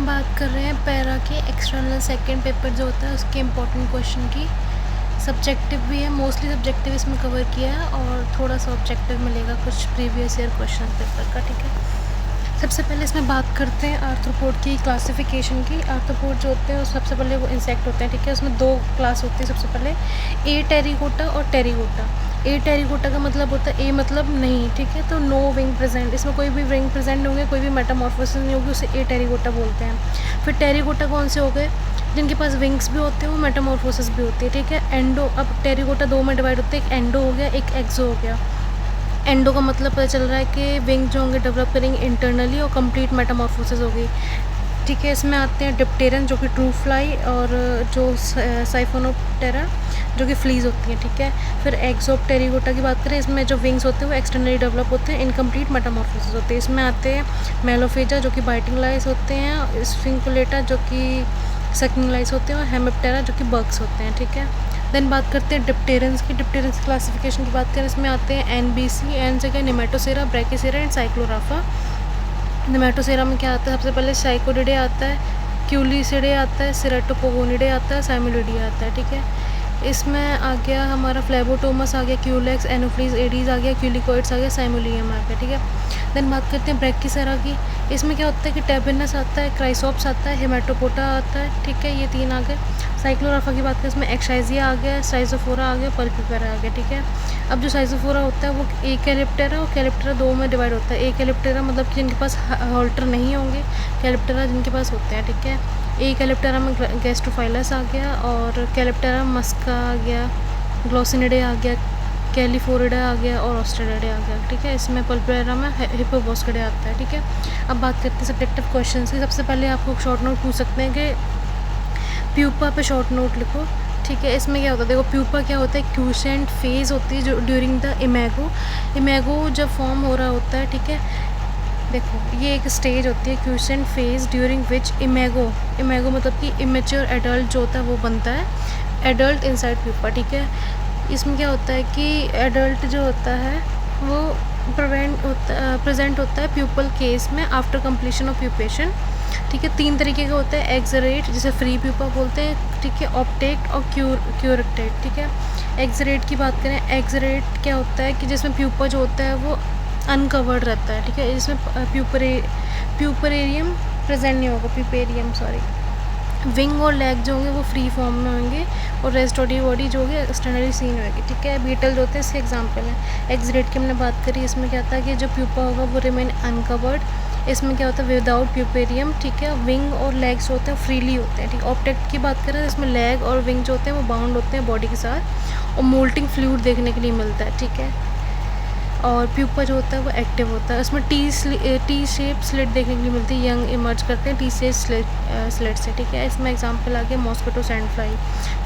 हम बात कर रहे हैं पैरा के एक्सटर्नल सेकंड पेपर जो होता है उसके इम्पोर्टेंट क्वेश्चन की। सब्जेक्टिव भी है, मोस्टली सब्जेक्टिव इसमें कवर किया है और थोड़ा सा ऑब्जेक्टिव मिलेगा कुछ प्रीवियस ईयर क्वेश्चन पेपर का। ठीक है, सबसे पहले इसमें बात करते हैं आर्थ्रोपोड की क्लासिफिकेशन की। आर्थ्रोपोड जो होते हैं सबसे पहले वो इंसेक्ट होते हैं। ठीक है, उसमें दो क्लास होती है। सबसे पहले ए टेरिकोटा और टेरिकोटा। ए टेरिकोटा का मतलब होता है ए मतलब नहीं, ठीक है, तो नो विंग प्रेजेंट, इसमें कोई भी विंग प्रेजेंट नहीं होंगे, कोई भी मेटामॉर्फोसिस नहीं होगी, उसे ए टेरिकोटा बोलते हैं। फिर टेरिकोटा कौन से हो गए? जिनके पास विंग्स भी होते हैं वो मेटामॉर्फोसिस भी होती है। ठीक है, एंडो, अब टेरिकोटा दो में डिवाइड होते हैं, एक एंडो हो गया, एक एक्सो हो गया। एंडो का मतलब पता चल रहा है कि विंग जो होंगे डेवलप करेंगे इंटरनली और कंप्लीट मेटामॉर्फोसिस होगी। ठीक है, इसमें आते हैं डिप्टेरन जो कि ट्रू फ्लाई और जो साइफोनोप्टेरा जो कि फ्लीज होती हैं। ठीक है, फिर एक्सोप्टेरिकोटा की बात करें, इसमें जो विंग्स होते हैं वो एक्सटर्नली डेवलप होते हैं, इनकम्प्लीट मेटामॉर्फोसिस होते हैं। इसमें आते हैं मेलोफेजा जो कि बाइटिंग लाइस होते हैं, स्फिंकुलेटा जो कि सकिंग लाइस होते हैं और हेमिप्टेरा जो कि बग्स होते हैं। ठीक है, देन बात करते हैं डिप्टेरेंस की। डिप्टेरेंस क्लासिफिकेशन की बात करें, इसमें आते हैं NBC, एन से क्या निमेटोसेरा, ब्रैकिसेरा एंड साइक्लोराफा। निमेटोसेरा में क्या आता है? सबसे पहले साइकोडिडे आता है, क्यूलिसिडे आता है, सेरेटोपोगोनिडे आता है, साइमिलिडिया आता है। ठीक है, इसमें आ गया हमारा फ्लेबोटोमस आ गया, क्यूलेक्स, एनोफ्लीज, एडीज आ गया, क्यूलिकोइड्स आ गया, साइमोलियम आ गया। ठीक है, देन बात करते हैं ब्रैकिसेरा की। इसमें क्या होता है कि टेबिनस आता है, क्राइसोप्स आता है, हेमेटोपोटा आता है। ठीक है, ये तीन आ गए। साइक्लोराफा की बात करें, इसमें एक्साइजिया आ गया, साइजोफोरा आ गया, पल्पिपेरा आ गया। ठीक है, अब जो साइजोफोरा होता है वो ए कैलिप्टेरा और कैलिप्टेरा दो में डिवाइड होता है। ए कैलिप्टेरा मतलब कि जिनके पास हॉल्टर नहीं होंगे, कैलिप्टेरा जिनके पास होते हैं। ठीक है, ए कैलिप्टेरा में गैस्ट्रोफाइलस आ गया और कैलिप्टेरा मस्का आ गया, ग्लोसिनिडे आ गया, कैलिफोरिडा आ गया और ऑस्ट्रेलिडे आ गया। ठीक है, इसमें पल्पेरा में हिप्पोबोस्किडे आता है। ठीक है, अब बात करते हैं सब्जेक्टिव क्वेश्चन की। सबसे पहले आपको शॉर्ट नोट पूछ सकते हैं कि प्यूपा पे शॉर्ट नोट लिखो। ठीक है, इसमें क्या होता है? देखो, प्यूपा क्या होता है? क्यूसेंट फेज होती है जो ड्यूरिंग द इमेगो, इमेगो जब फॉर्म हो रहा होता है। ठीक है, देखो ये एक स्टेज होती है क्यूसेंट फेज ड्यूरिंग विच इमेगो, इमेगो मतलब कि इमेच्योर एडल्ट जो होता है वो बनता है, एडल्ट इनसाइड प्यूपा। ठीक है, इसमें क्या होता है कि एडल्ट जो होता है वो प्रेजेंट होता है प्यूपल केस में आफ्टर कंप्लीशन ऑफ प्यूपेशन। ठीक है, तीन तरीके का होता है, एक्सरेट जिसे फ्री प्यूपा बोलते हैं। ठीक है, ऑप्टेक्ट और क्यूरेक्टेड। ठीक है, एक्सरेट की बात करें, एक्सरेट क्या होता है कि जिसमें प्यूपा जो होता है वो अनकवर्ड रहता है। ठीक है, जिसमें प्यूपरेरियम प्रेजेंट नहीं होगा, प्यूपेरियम सॉरी। विंग और लेग जो होंगे वो फ्री फॉर्म में होंगे और रेस्ट बॉडी जो होगी एक्सटर्नली सीन होगी। ठीक है, बीटल जो होते हैं इसके एग्जांपल हैं। एक्सरेट की हमने बात करी, इसमें क्या था कि जो प्यूपा होगा वो रिमेन अनकवर्ड। इसमें क्या होता है? Without puerperium. ठीक है, विंग और लेग्स होते हैं फ्रीली होते हैं। ठीक है, ऑप्टेक्ट की बात करें, इसमें लेग और विंग जो होते हैं वो बाउंड होते हैं बॉडी के साथ और मोल्टिंग फ्लूइड देखने के लिए मिलता है। ठीक है, और प्यूपा जो होता है वो एक्टिव होता है। उसमें टी शेप स्लिट देखने के लिए मिलती है, यंग इमर्ज करते हैं टी शेप स्लिट से। ठीक है, इसमें एग्जांपल आ गया मॉस्किटो, सैंड फ्लाई।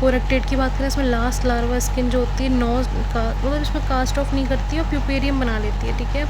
कोरेक्टेड की बात करें, इसमें लास्ट लार्वा स्किन जो होती है नोज का मतलब इसमें कास्ट ऑफ नहीं करती है और प्यूपेरियम बना लेती है। ठीक है,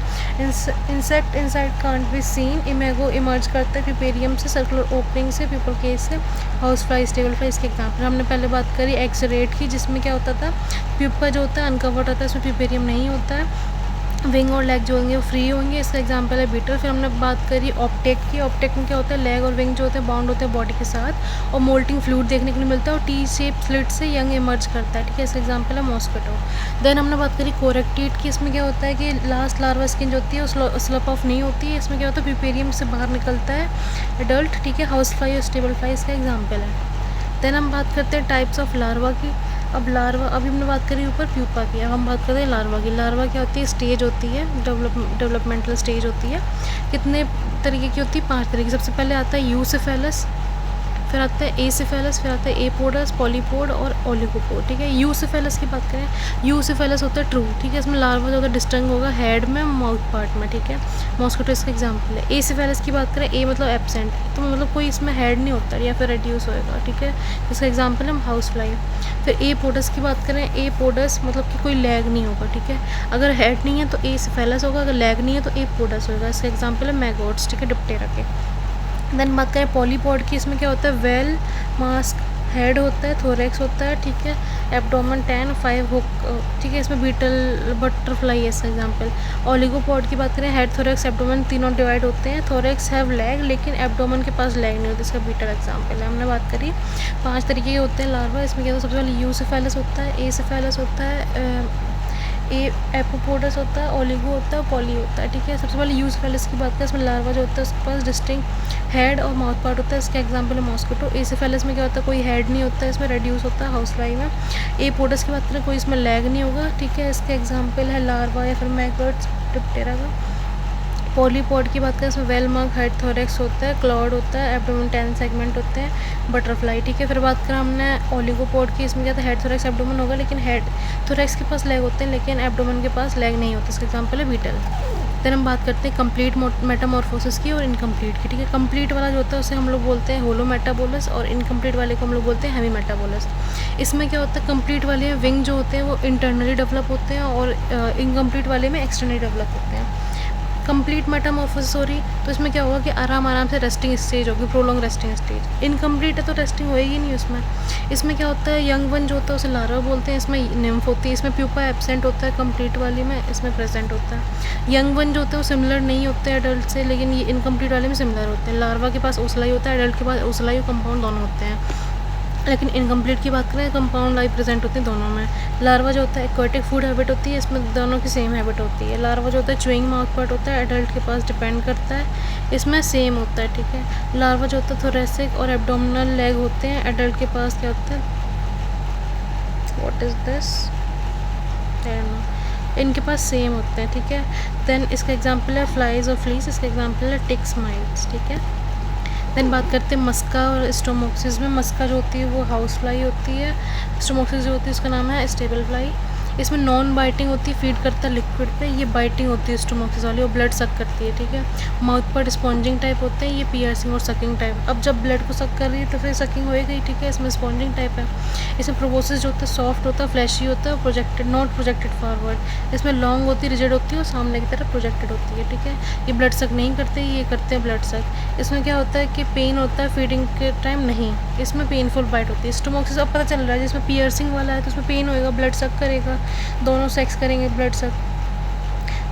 insect inside can't be seen, imago emerge करता है प्यूपेरियम से, सर्कुलर ओपनिंग से, प्यूपल केस से। हाउस फ्लाई, स्टेबल फ्लाई इसके एग्जाम्पल। हमने पहले बात करी एक्सरेट की, जिसमें क्या होता था प्यूपा जो होता है अनकवर्ड होता है, इसमें प्यूपेरियम नहीं होता है। विंग और लेग जो होंगे वो फ्री होंगे, इसका एग्जांपल है बीटल। फिर हमने बात करी ऑप्टेक्ट की। ऑप्टेक्ट में क्या होता है? लेग और विंग जो होते हैं बाउंड होते हैं बॉडी के साथ और मोल्टिंग फ्लूइड देखने के लिए मिलता है और टी शेप स्लिट से यंग इमर्ज करता है। ठीक है, इसका एग्जांपल है मॉस्किटो। देन हमने बात करी कोरेक्टेड की। इसमें क्या होता है कि लास्ट लार्वा स्किन जो होती है वो स्लप ऑफ नहीं होती है। इसमें क्या होता है? प्यूपेरियम से बाहर निकलता है एडल्ट। ठीक है, हाउस फ्लाई और स्टेबल फ्लाई इसका एग्जाम्पल है। देन हम बात करते हैं टाइप्स ऑफ लार्वा की। अब लार्वा, अभी हमने बात करी ऊपर प्यूपा की, अब हम बात करते हैं लार्वा की। लार्वा क्या होती है? स्टेज होती है, डेवलपमेंटल स्टेज होती है। कितने तरीके की होती है? 5 तरीके। सबसे पहले आता है यूसिफेलस, फिर आता है एसिफेलस, फिर आता है एपोडस, पॉलीपोड और ओलिगोपोड। ठीक है, यूसिफेलस की बात करें, यूसिफेलस होता है ट्रू। ठीक है, इसमें लार्वा जो होता है डिस्टिंग होगा हेड में, माउथ पार्ट में। ठीक है, मॉस्किटो इसका एग्जाम्पल है। एसिफेलस की बात करें, ए मतलब एब्सेंट, तो मतलब कोई इसमें हेड नहीं होता या फिर रेड्यूस होएगा। ठीक है, इसका एग्जाम्पल है हाउस फ्लाई। फिर एपोडस की बात करें, एपोडस मतलब कि कोई लेग नहीं होगा। ठीक है, अगर हेड नहीं है तो एसिफेलस होगा, अगर लेग नहीं है तो एपोडस होगा। इसका एग्जाम्पल है मैगोट्स। ठीक है, डिप्टेरा के। देन बात करें पॉलीपॉड की, इसमें क्या होता है? वेल मास्क हेड होता है, थोरेक्स होता है, ठीक है, एब्डोमेन 10, 5 हुक, ठीक है, इसमें बीटल बटरफ्लाई है इसका एग्जांपल। ओलिगोपॉड की बात करें, हेड, थोरेक्स, एब्डोमेन तीनों डिवाइड होते हैं। थोरेक्स हैव लेग, लेकिन एब्डोमेन के पास लेग नहीं होती, इसका बीटल एग्जांपल है। हमने बात करी 5 तरीके के होते हैं लार्वा, इसमें क्या होता है, सबसे पहले यूसेफेलस होता है, एसेफेलस होता है, एपोपोडस होता है, ओलिगो होता है, पॉली होता है, ठीक है। सबसे पहले यूसेफेलस की बात करें, इसमें लार्वा जो होता है उसके पास डिस्टिंक्ट हेड और माउथ पार्ट होता है, इसका एग्जांपल है मॉस्किटो। एसेफेलस में क्या होता है, कोई हेड नहीं होता है, इसमें रेड्यूस होता है हाउस फ्लाई में। एपोडस की बात करें, कोई इसमें लेग नहीं होगा, ठीक है, इसका एग्जाम्पल है लार्वा या फिर मैगट्स, डिप्टेरा का। पॉलीपॉड की बात करें, इसमें वेल मार्क हेड, थोरेक्स होता है, क्लॉड होता है, एब्डोमेन 10 सेगमेंट होते हैं, बटरफ्लाई, ठीक है। फिर बात करें हमने ओलिगोपॉड की, इसमें क्या था, हेड, थोरेक्स, एब्डोमेन होगा, लेकिन हेड थोरेक्स के पास लेग होते हैं, लेकिन एब्डोमेन के पास लेग नहीं होता, इसका एग्जाम्पल है बीटल। देन हम बात करते हैं कंप्लीट मेटामॉर्फोसिस की और इनकम्प्लीट की, ठीक है। कंप्लीट वाला जो होता है उसे हम लोग बोलते हैं होलो मेटाबोलस, और इनकम्प्लीट वाले को हम लोग बोलते हैं हेमी मेटाबोलस। इसमें क्या होता है, कंप्लीट वाले विंग जो होते हैं वो इंटरनली डेवलप होते हैं, और इनकम्प्लीट वाले में एक्सटर्नली डेवलप होते हैं। कंप्लीट मेटामॉर्फोसिस हो रही तो इसमें क्या होगा कि आराम से रेस्टिंग स्टेज होगी, प्रोलॉन्ग रेस्टिंग स्टेज। इनकम्प्लीट है तो रेस्टिंग होएगी नहीं उसमें। इसमें क्या होता है, यंग वन जो होता है उसे लार्वा बोलते हैं, इसमें निम्फ होती है, इसमें प्यूपा एब्सेंट होता है, कंप्लीट वाली में इसमें प्रेजेंट होता है। यंग वन जो होता है वो सिमिलर नहीं होते हैं एडल्ट से, लेकिन ये इनकम्प्लीट वाले में सिमिलर होते हैं। लार्वा के पास ओसलाई होता है, एडल्ट के पास ओसलाई और कंपाउंड दोनों होते हैं। लेकिन इनकम्प्लीट की बात करें, कंपाउंड लाइफ प्रेजेंट होती है दोनों में। लार्वा जो होता है एक्वाटिक फूड हैबिट होती है, इसमें दोनों की सेम हैबिट होती है। लार्वा जो होता है च्यूइंग माउथ पार्ट होता है, एडल्ट के पास डिपेंड करता है, इसमें सेम होता है, ठीक है। लार्वा जो होता है थोरेसिक और एब्डोमिनल लेग होते हैं, एडल्ट के पास क्या होता है, व्हाट इज़ दिस, इनके पास सेम होते हैं, ठीक है। देन इसका एग्जाम्पल है फ्लाइज और फ्लीस, इसका एग्जाम्पल है टिक्स, माइट्स, ठीक है। देन बात करते हैं मस्का और स्टोमोक्सिस में। मस्का जो होती है वो हाउस फ्लाई होती है, स्टोमोक्सिस जो होती है उसका नाम है स्टेबल फ्लाई। इसमें नॉन बाइटिंग होती है, फीड करता है लिक्विड पे, ये बाइटिंग होती है स्टोमोक्सिस वाली, और ब्लड सक करती है, ठीक है। माउथ पर स्पॉन्जिंग टाइप होते हैं, ये पियर्सिंग और सकिंग टाइप। अब जब ब्लड को सक कर रही है तो फिर सकिंग होएगी, ठीक है, इसमें स्पॉन्जिंग टाइप है। इसमें प्रोबोसिस जो होता है सॉफ्ट होता है, फ्लैशी होता है, प्रोजेक्टेड नॉट प्रोजेक्टेड फॉरवर्ड। इसमें लॉन्ग होती है, रिजिड होती है, और सामने की तरफ प्रोजेक्टेड होती है, ठीक है। ये ब्लड सक नहीं करते, ये करते हैं ब्लड सक। इसमें क्या होता है कि पेन होता है फीडिंग के टाइम नहीं, इसमें पेनफुल बाइट होती है। स्टोमोक्सिस अब पता चल रहा है, जिसमें पियर्सिंग वाला है तो उसमें पेन होएगा, ब्लड सक करेगा, दोनों सेक्स करेंगे ब्लड सक।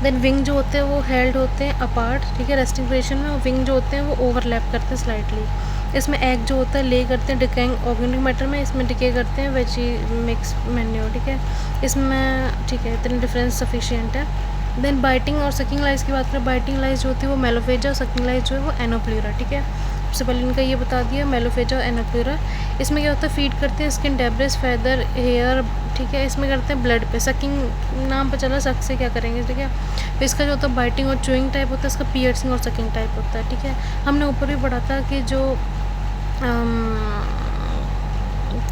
देन विंग जो होते हैं वो हेल्ड होते हैं अपार्ट, ठीक है, रेस्टिंग पोजीशन में, और विंग जो होते हैं वो ओवरलैप करते हैं स्लाइटली। इसमें एग जो होता है ले करते हैं डिकेइंग ऑर्गेनिक मैटर में, इसमें डिके करते हैं वेजी मिक्स मैन्योर, ठीक है। इसमें ठीक है, इतने डिफरेंस सफिशिएंट है। देन बाइटिंग और सकिंग लाइज की बात करें, बाइटिंग लाइज जो होती है वो मेलोफेजा, और सकिंग लाइज जो है वो एनोप्ल्यूरा, ठीक है। सबसे पहले इनका ये बता दिया, मेलोफेजा और एनोप्ल्यूरा। इसमें क्या होता है, फीड करते हैं स्किन, डेब्रिस, फैदर, हेयर, ठीक है। इसमें करते हैं ब्लड पे, सकिंग नाम पे चला, सक से क्या करेंगे, ठीक है। फिर इसका जो होता है बाइटिंग और चूइंग टाइप होता है, इसका पियर्सिंग और सकिंग टाइप होता है, ठीक है। हमने ऊपर भी पढ़ा था कि जो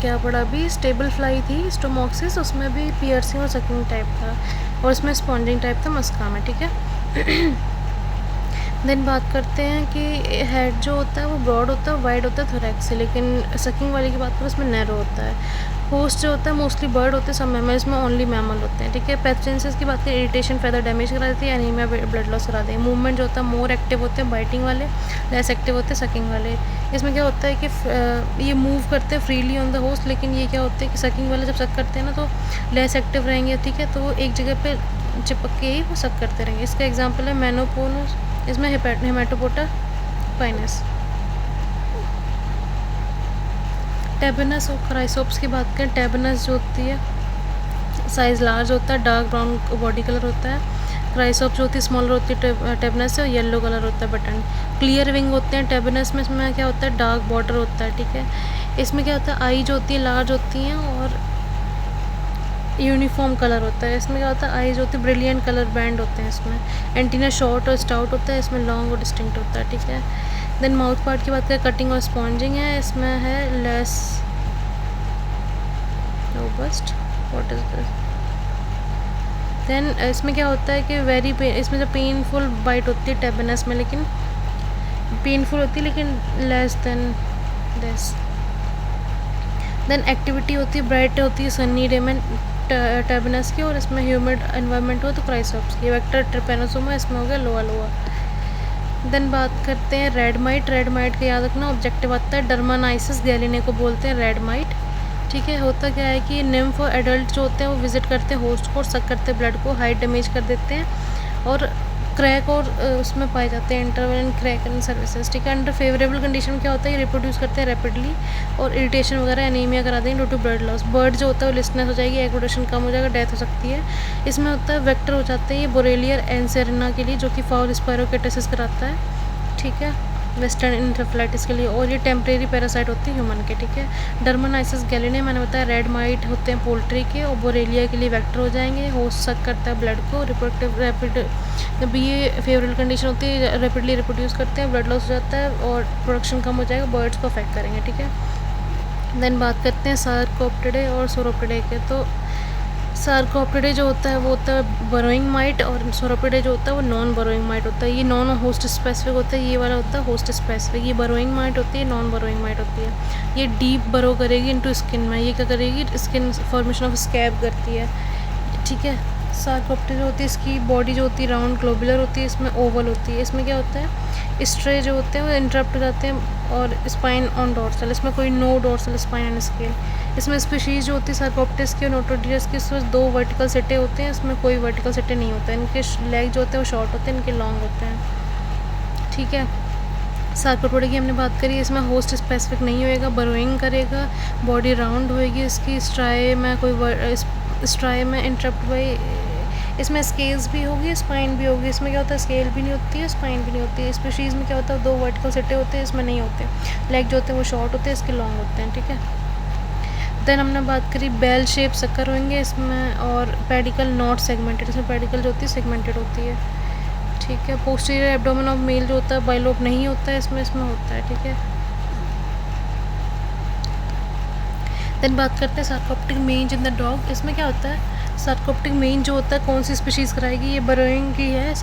क्या पढ़ा अभी, स्टेबल फ्लाई थी स्टोमोक्सिस, उसमें भी पियर्सिंग और सकिंग टाइप था, और इसमें स्पॉन्जिंग टाइप था मस्का में, ठीक है। देन बात करते हैं कि हेड जो होता है वो ब्रॉड होता है, वाइड होता है थोरैक्स से, लेकिन सकिंग वाले की बात करें उसमें नैरो होता है। होस्ट जो होता है मोस्टली बर्ड होते हैं, सब मैमल्स में ओनली मैमल होते हैं, ठीक है। पैथोजेनेसिस की बात करें, इरिटेशन, फैदर डैमेज करा देती है, एनीमिया, ब्लड लॉस करा देती है। मूवमेंट जो होता है मोर एक्टिव होते हैं बाइटिंग वाले, लेस एक्टिव होते हैं सकिंग वाले। इसमें क्या होता है कि ये मूव करते हैं फ्रीली ऑन द होस्ट, लेकिन ये क्या होता है कि सकिंग वाले जब सक करते हैं ना तो लेस एक्टिव रहेंगे, ठीक है, तो वो एक जगह पे चिपक के ही वो सक करते रहेंगे। इसका एग्जाम्पल है मैनोपोनस, इसमें हेमेटोपोटा पाइनस। टेबनस और क्राइसोप्स की बात करें, टेबनस जो होती है साइज़ लार्ज होता है, डार्क ब्राउन बॉडी कलर होता है। क्राइसोप जो होती है स्मॉलर होती है टेबनस से, और येलो कलर होता है बटन। क्लियर विंग होते हैं टेबनस में, इसमें क्या होता है डार्क बॉर्डर होता है, ठीक है। इसमें क्या होता है आई जो होती है लार्ज होती हैं और यूनिफॉर्म कलर होता है। इसमें क्या होता है आईज होती है ब्रिलियंट कलर बैंड होते हैं इसमें। एंटीना शॉर्ट और स्टाउट होता है, इसमें लॉन्ग और डिस्टिंक्ट होता है, ठीक है। देन माउथ पार्ट की बात करें, कटिंग और स्पॉन्जिंग है, इसमें है less robust, what is this. Then इसमें क्या होता है कि वेरी इसमें जो पेनफुल बाइट होती है टेबनस में, लेकिन पेनफुल होती है लेकिन less than this. Then activity होती है ब्राइट होती है सनी डे में टेबनस की, और इसमें ह्यूमिड एनवायरनमेंट हो तो क्राइसोप्स की। वेक्टर ट्रिपेनोसोमा इसमें हो गया लोआ लोआ। देन बात करते हैं रेड माइट। रेड माइट का याद रखना ऑब्जेक्टिव आता है डर्मानाइसिस गैलिने को बोलते हैं रेड माइट। ठीक है, होता क्या है कि निम्फ और एडल्ट जो होते हैं वो विजिट करते हैं होस्ट को और सक करते हैं ब्लड को, हाइट डैमेज कर देते हैं और क्रैक और उसमें पाए जाते हैं interval and crack in services. ठीक है, अंडर फेवरेबल कंडीशन क्या होता है, ये रिप्रोड्यूस करते हैं रैपिडली और इरिटेशन वगैरह एनीमिया करा देंगे due to blood loss. Bird जो होता है वो लिस्टनेस हो जाएगी, एग प्रोडक्शन कम हो जाएगा, डेथ हो सकती है। इसमें होता है वेक्टर हो जाते हैं ये बोरेलियर एंसेरिना के लिए, जो कि फाउल स्पायरोकेटेसिस कराता है। ठीक है, वेस्टर्न इंसेफेलाइटिस के लिए, और ये टेम्परेरी पैरासाइट होती है ह्यूमन के। ठीक है, डर्मानाइसिस गैलिने मैंने बताया रेड माइट होते हैं पोल्ट्री के, और बोरेलिया के लिए वेक्टर हो जाएंगे, होस्ट सक करता है ब्लड को, रिप्रोडक्टिव रैपिड जब ये फेवरेबल कंडीशन होती है रैपिडली रिप्रोड्यूस करते हैं, ब्लड लॉस हो जाता है और प्रोडक्शन कम हो जाएगा, बर्ड्स को अफेक्ट करेंगे। ठीक है, देन बात करते हैं सार्कोप्टेडे और सोरोप्टेडे के। तो सार्कोप्टेडे जो होता है वो होता है बरोइंग माइट, और सोरोप्टेडे जो होता है वो नॉन बरोइंग माइट होता है। ये नॉन होस्ट स्पेसिफिक होता है, ये वाला होता है होस्ट स्पेसिफिक। ये बरोइंग माइट होती है, नॉन बरोइंग माइट होती है। ये डीप बरो करेगी इनटू स्किन में, ये क्या करेगी, स्किन फॉर्मेशन ऑफ स्कैब करती है। ठीक है, सार्कोप्टेडे जो होती है इसकी बॉडी जो होती है राउंड ग्लोबुलर होती है, इसमें ओवल होती है। इसमें क्या होता है, स्ट्रे जो होते हैं वो इंटरप्ट हो जाते हैं, और स्पाइन ऑन डोर्सल, इसमें कोई no dorsal spine and scale. इसमें स्पीशीज़ जो होती है सार्कोप्टेस की और नोटोडियस की, इसमें 2 वर्टिकल सेटे होते हैं, इसमें कोई वर्टिकल सेटे नहीं होता है। इनके लेग जो होते हैं वो शॉर्ट होते हैं, इनके लॉन्ग होते हैं। ठीक है, सार्कोप्टेडे की हमने बात करी, इसमें होस्ट स्पेसिफिक नहीं होएगा, बरोइंग करेगा, बॉडी राउंड होएगी इसकी, स्ट्राई में कोई स्ट्राई में इंटरप्ट बाई, इसमें स्केल्स भी होगी, स्पाइन भी होगी। इसमें क्या होता है, स्केल भी नहीं होती है, स्पाइन भी नहीं होती है। स्पीशीज़ में क्या होता है, 2 वर्टिकल सेटे होते हैं, इसमें नहीं होते। लेग जो होते हैं वो शॉर्ट होते हैं, इसके लॉन्ग होते हैं। ठीक है, देन हमने बात करी बेल शेप सक्कर होंगे इसमें, और पेडिकल नॉट सेगमेंटेड, इसमें पेडिकल जो होती है सेगमेंटेड होती है। ठीक है, पोस्टीरियर एब्डोमेन ऑफ मेल जो होता है बाइलोब नहीं होता है, इसमें होता है। ठीक है, देन बात करते हैं सार्कोप्टिक मेंज इन द डॉग। इसमें क्या होता है, सार्कोप्टिक मेंज जो होता है कौन सी स्पीशीज़ कराएगी, ये बरोइंग की है,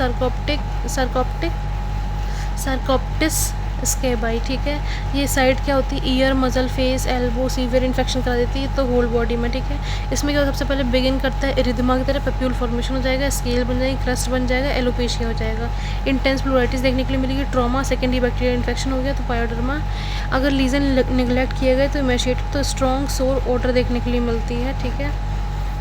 सार्कोप्टिस स्केबाई। ठीक है, ये साइड क्या होती है, year, muscle, face, elbow, severe infection करा देती है तो होल बॉडी में। ठीक है, इसमें क्या सबसे पहले बिगिन करता है इरिथमा की तरह, पेप्यूल फॉर्मेशन हो जाएगा, स्केल बन जाएगी, क्रस्ट बन जाएगा, एलोपेशिया हो जाएगा, इंटेंस प्लूराइटिस देखने के लिए मिलेगी, ट्रॉमा, सेकेंडरी बैक्टीरियल इन्फेक्शन हो गया तो पायोडर्मा, अगर लीजन निगलेक्ट किए गए तो इमेशिएटेड, तो स्ट्रॉन्ग सोर ऑर्डर देखने के लिए मिलती है। ठीक है,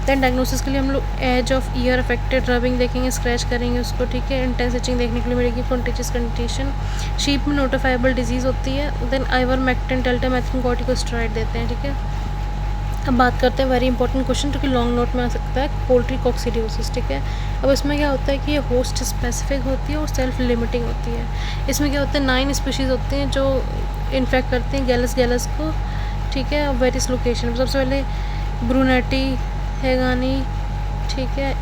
देन डायग्नोसिस के लिए हम लोग edge of ear affected rubbing देखेंगे, स्क्रैच करेंगे उसको। ठीक है, इंटेंस इचिंग देखने के लिए मिलेगी, कॉन्टेजियस कंडीशन, शीप में नोटिफाइबल डिजीज़ होती है। देन आइवरमेक्टिन, टेल्टामेथिन, कॉर्टिकोस्टेरॉइड देते हैं। ठीक है, अब बात करते हैं वेरी इंपॉर्टेंट क्वेश्चन जो कि लॉन्ग नोट में आ सकता है, पोल्ट्री कॉक्सीडियोसिस। ठीक है, अब इसमें क्या होता है कि ये होस्ट स्पेसिफिक होती है और सेल्फ लिमिटिंग होती है। इसमें क्या होता है, 9 स्पीशीज़ होते हैं जो इन्फेक्ट करते हैं गैलस को। ठीक है, वेरियस लोकेशन, सबसे पहले ब्रूनेटी, हैगानी, ठीक है,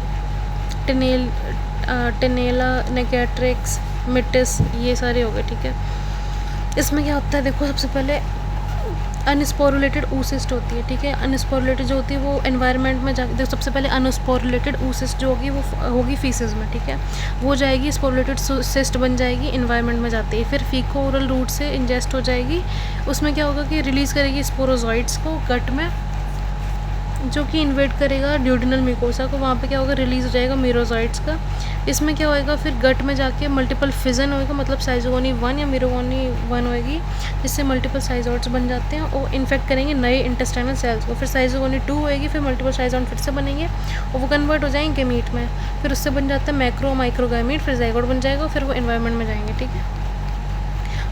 टेनेला, नेगेट्रिक्स, मिटिस, ये सारे हो गए। ठीक है, इसमें क्या होता है, देखो सबसे पहले अनस्पोरुलेटेड ऊसिस्ट होती है। ठीक है, अनस्पोरुलेटेड जो होती है वो एनवायरनमेंट में जाके, देखो सबसे पहले अनस्पोरुलेटेड ऊसिस्ट जो होगी वो होगी फीसेस में। ठीक है, वो जाएगी, स्पोरुलेटेड सिस्ट बन जाएगी एनवायरनमेंट में जाती है, फिर फीको ओरल रूट से इंजेस्ट हो जाएगी। उसमें क्या होगा कि रिलीज़ करेगी स्पोरोजॉइड्स को गट में, जो कि इन्वेट करेगा ड्यूडिनल मिकोसा को, वहाँ पे क्या होगा, रिलीज़ हो जाएगा मीरोजॉइड्स का। इसमें क्या होएगा, फिर गट में जाके मल्टीपल फिजन होएगा, मतलब साइजोगोनी 1 या मीरोगोनी 1 होएगी, जिससे मल्टीपल साइजॉइड्स बन जाते हैं और इन्फेक्ट करेंगे नए इंटेस्टाइनल सेल्स को। फिर साइजोगोनी 2 होएगी, फिर मल्टीपल साइजॉन फिर से बनेंगे और वो कन्वर्ट हो जाएंगे मीट में, फिर उससे बन जाता है मैक्रो माइक्रोगैमीट, फिर जाइगोट बन जाएगा, फिर वो एनवायरनमेंट में जाएंगे। ठीक है,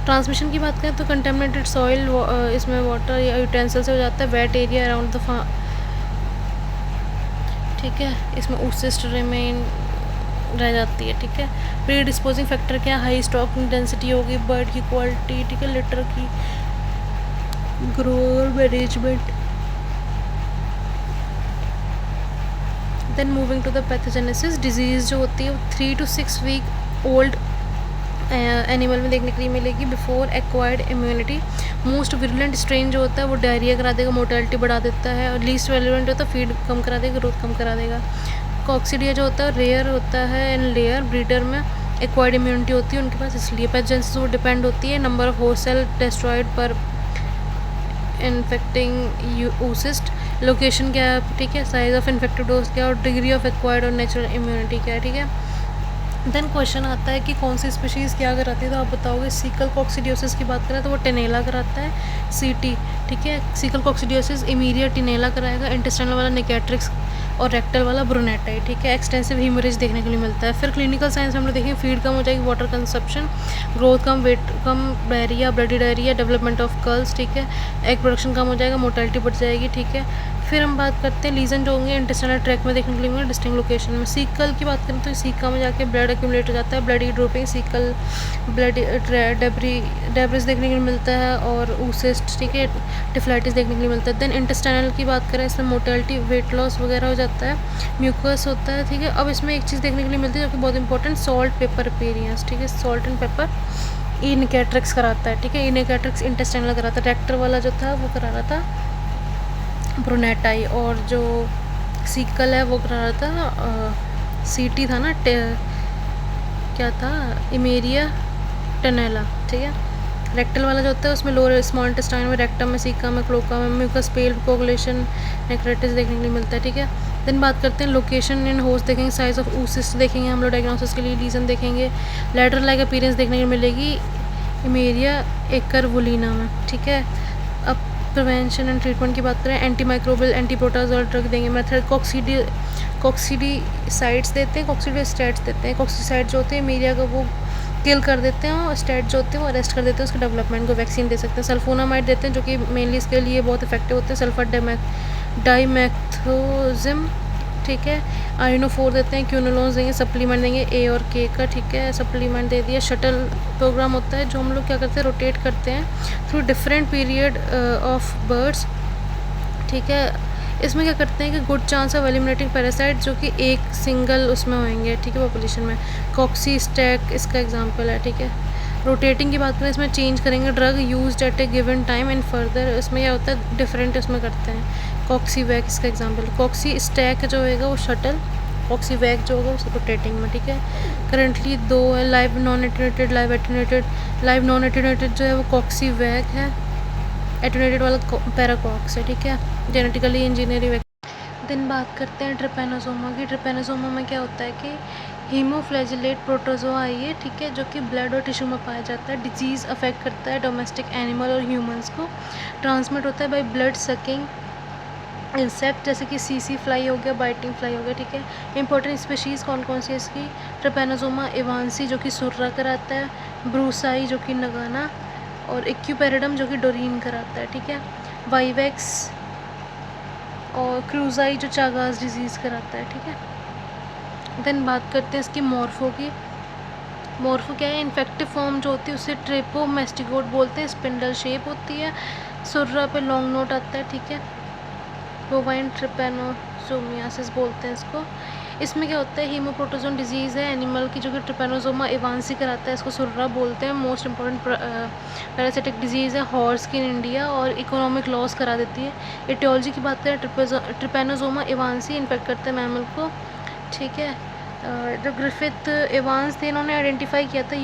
ट्रांसमिशन की बात करें तो कंटेमिनेटेड सॉइल इसमें वाटर या यूटेंसिल से हो जाता है, वेट एरिया अराउंड द ठीक है, इसमें ऊसिस्ट रिमेन रह जाती है। ठीक है, प्री डिस्पोजिंग फैक्टर क्या, हाई स्टॉक डेंसिटी होगी, बर्ड की क्वालिटी, ठीक है, लिटर की grower management. Then moving to the pathogenesis, disease जो होती है वो 3 to 6 वीक ओल्ड एनिमल में देखने के लिए मिलेगी before acquired immunity. Most virulent strain जो होता है वो डायरिया करा देगा, मोर्टेलिटी बढ़ा देता है, और लीस्ट वेरिएंट होता है फीड कम करा देगा, ग्रोथ कम करा देगा। कॉक्सीडिया जो होता है रेयर होता है एंड लेयर ब्रीडर में एक्वायर्ड इम्यूनिटी होती है उनके पास, इसलिए पैथोजेनेसिस वो डिपेंड होती है number of host cell destroyed पर इन्फेक्टिंग ऊसिस्ट, लोकेशन क्या है, ठीक है, साइज ऑफ इन्फेक्टेड होस्ट क्या, और डिग्री ऑफ एक्वायर्ड और नेचुरल इम्यूनिटी क्या है। ठीक है, देन क्वेश्चन आता है कि कौन सी स्पीशीज़ क्या कराती है, तो आप बताओगे सीकल कॉक्सीडियोसिस की बात करें तो वो टेनेला कराता है, सीटी, ठीक है। सीकल कॉक्सीडियोसिस इमीरिया टिनेला कराएगा, इंटेस्टाइनल वाला निकेट्रिक्स और रेक्टल वाला ब्रुनेटाई, ठीक है। एक्सटेंसिव हीमोरेज देखने के लिए मिलता है। फिर क्लिनिकल साइंस में हम लोग देखें, फीड कम हो जाएगी, वाटर कंजप्शन, ग्रोथ कम, वेट कम, diarrhoea, bloody diarrhoea, development of curls, ठीक है। एग प्रोडक्शन कम हो जाएगा, मोर्टेलिटी बढ़ जाएगी, ठीक है। फिर हम बात करते हैं लीजन जो होंगे इंटेस्टाइनल ट्रैक में देखने के लिए मिलेंगे डिस्टिंक्ट लोकेशन में। सीकल की बात करें तो सीका में जाके ब्लड एक्यूमुलेट हो जाता है, bloody drooping, sickle blood debris देखने के लिए मिलता है, और ऊसिस्ट, ठीक है, टिफ्लाइटिस देखने के लिए मिलता है। देन इंटेस्टाइनल की बात करें, इसमें मोर्टेलिटी, वेट लॉस वगैरह हो जाता है, म्यूकस होता है, ठीक है। अब इसमें एक चीज़ देखने के लिए मिलती है जो कि बहुत इंपॉर्टेंट, सॉल्ट पेपर अपीयरेंस, ठीक है। सॉल्ट एंड पेपर इनकैट्रिक्स कराता है, ठीक है। इनकैट्रिक्स इंटेस्टाइनल कराता है, रेक्टर वाला जो था वो करा रहा था ब्रुनेटाई, और जो सीकल है वो करा रहा था सीटी था ना, क्या था, इमेरिया टेनेला, ठीक है। रेक्टल वाला जो होता है उसमें लोअर स्मॉल इंटेस्टाइन में, रेक्टम में, सीका में, क्लोका में, म्यूकस, पेल, कोगुलेशन, नेक्रेटिस देखने के लिए मिलता है, ठीक है। देन बात करते हैं लोकेशन इन होस्ट देखेंगे, साइज ऑफ ऊसिस्ट देखेंगे हम लोग, डायग्नोसिस के लिए लीजन देखेंगे, लेटर लाइक अपीयरेंस देखने को मिलेगी इमेरिया एकरवुलिना में, ठीक है। अब प्रिवेंशन एंड ट्रीटमेंट की बात करें, anti microbial, anti protozoal drug देंगे। मेथड कॉक्सीडीसाइड्स देते हैं, कॉक्सीडोस्टैट्स देते हैं। कॉक्सीसाइड जो होते हैं मीडिया को वो किल कर देते हैं, और स्टैट जो होते हैं वो अरेस्ट कर देते हैं उसके डेवलपमेंट को। वैक्सीन दे सकते हैं। सल्फोनामाइड देते हैं जो कि मेनली इसके लिए बहुत इफेक्टिव होते हैं। सल्फर डाइमेथोजिम, ठीक है। आइनोफोर देते हैं। क्यूनोलोन्स देंगे। सप्लीमेंट देंगे ए और के का, ठीक है, सप्लीमेंट दे दिया। शटल प्रोग्राम होता है जो हम लोग क्या करते हैं, रोटेट करते हैं through different period of birds, ठीक है। इसमें क्या करते हैं कि good chance of eliminating parasite जो कि एक सिंगल उसमें होंगे, ठीक है, पॉपुलेशन में। कॉक्सी स्टैक इसका एग्जांपल है, ठीक है। रोटेटिंग की बात करें, इसमें चेंज करेंगे drug used eight A given time and further, इसमें क्या होता है डिफरेंट उसमें करते हैं। कॉक्सी वैक इसका एग्जांपल। कॉक्सी स्टैक जो होगा वो शटल, कॉक्सी वैक जो होगा वो रोटेटिंग में, ठीक है। करंटली 2 है, live non attenuated, live attenuated. Live non attenuated जो है वो कॉक्सी वैक है, एटेन्यूएटेड वाला पैराकॉक्स है, ठीक है, जेनेटिकली इंजीनियरिंग। दिन बात करते हैं ट्रिपैनोसोमा की। ट्रिपैनोसोमा में क्या होता है कि हीमोफ्लैजिलेट प्रोटोजोआ आई है, ठीक है, जो कि ब्लड और टिश्यू में पाया जाता है। डिजीज़ अफेक्ट करता है डोमेस्टिक एनिमल और ह्यूमंस को। ट्रांसमिट होता है बाय ब्लड सकिंग इंसेक्ट, जैसे कि सीसी फ्लाई हो गया, बाइटिंग फ्लाई हो गया, ठीक है। इंपॉर्टेंट स्पीशीज़ कौन कौन सी है इसकी, ट्रिपैनोसोमा एवांसी जो कि सुर्रा कराता है, ब्रूसाई जो कि नगाना, और इक्यूपेरिडम जो कि डोरीन कराता है, ठीक है। वाइवेक्स और क्रूजाई जो चागास डिजीज़ कराता है, ठीक है। देन बात करते हैं इसकी मॉर्फो की। मॉर्फो क्या है, इन्फेक्टिव फॉर्म जो होती है उसे ट्रेपोमेस्टिकोट बोलते हैं, स्पिंडल शेप होती है, सुर्रा पे लॉन्ग नोट आता है, ठीक है। बोवाइन ट्रिपैनोसोमियासिस बोलते हैं इसको। इसमें क्या होता है, हीमोप्रोटोजोन डिजीज़ है एनिमल की जो कि ट्रिपैनोसोमा एवांसी कराता है, इसको सुर्रा बोलते हैं। मोस्ट इंपॉर्टेंट पैरासिटिक डिजीज़ है हॉर्स की इन इंडिया, और इकोनॉमिक लॉस करा देती है। एटियोलॉजी की बात करें, ट्रिपैनोसोमा एवांसी इन्फेक्ट करते हैं मैमल को, ठीक है। जो ग्रिफिथ एवांस थे इन्होंने आइडेंटिफाई किया था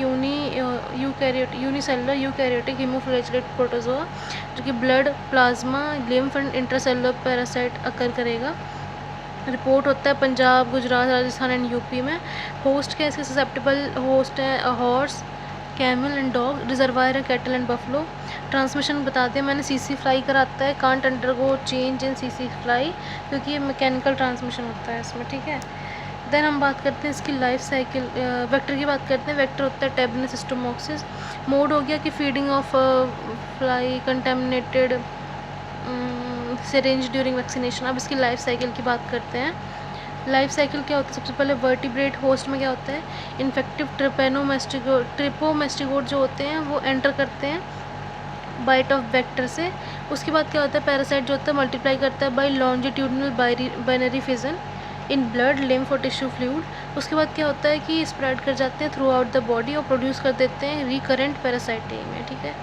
यूनिसेलुलर यूकैरियोटिक हीमोफ्लैजिलेट प्रोटोजोआ जो कि blood, plasma, lymph and intracellular parasite occur करेगा। रिपोर्ट होता है पंजाब, गुजरात, राजस्थान एंड यूपी में। होस्ट क्या है इसके, ससेप्टेबल होस्ट है horse, camel and dog. Reservoir है कैटल एंड बफलो। ट्रांसमिशन बता दिया मैंने, सीसी फ्लाई कराता है, कांट अंडरगो चेंज इन सीसी फ्लाई क्योंकि ये मैकेनिकल ट्रांसमिशन होता है इसमें, ठीक है। देन हम बात करते हैं इसकी लाइफ साइकिल। वेक्टर की बात करते हैं। वेक्टर होता है टेबनस स्टोमोक्सिस। मोड हो गया कि feeding of fly contaminated syringe during vaccination. अब इसकी लाइफ साइकिल की बात करते हैं। लाइफ साइकिल क्या होता है, सबसे पहले वर्टिब्रेट होस्ट में क्या होता है, इन्फेक्टिव ट्रिपोमेस्टिकोट जो होते हैं वो एंटर करते हैं बाइट ऑफ वेक्टर से। उसके बाद क्या होता है, पैरासाइट जो होता है मल्टीप्लाई करता है by longitudinal binary fission in blood, lymph और टिश्यू फ्लूइड। उसके बाद क्या होता है कि स्प्रेड कर जाते हैं थ्रू आउट द बॉडी और प्रोड्यूस कर देते हैं रिकरेंट पैरासाइटेमिया, ठीक है।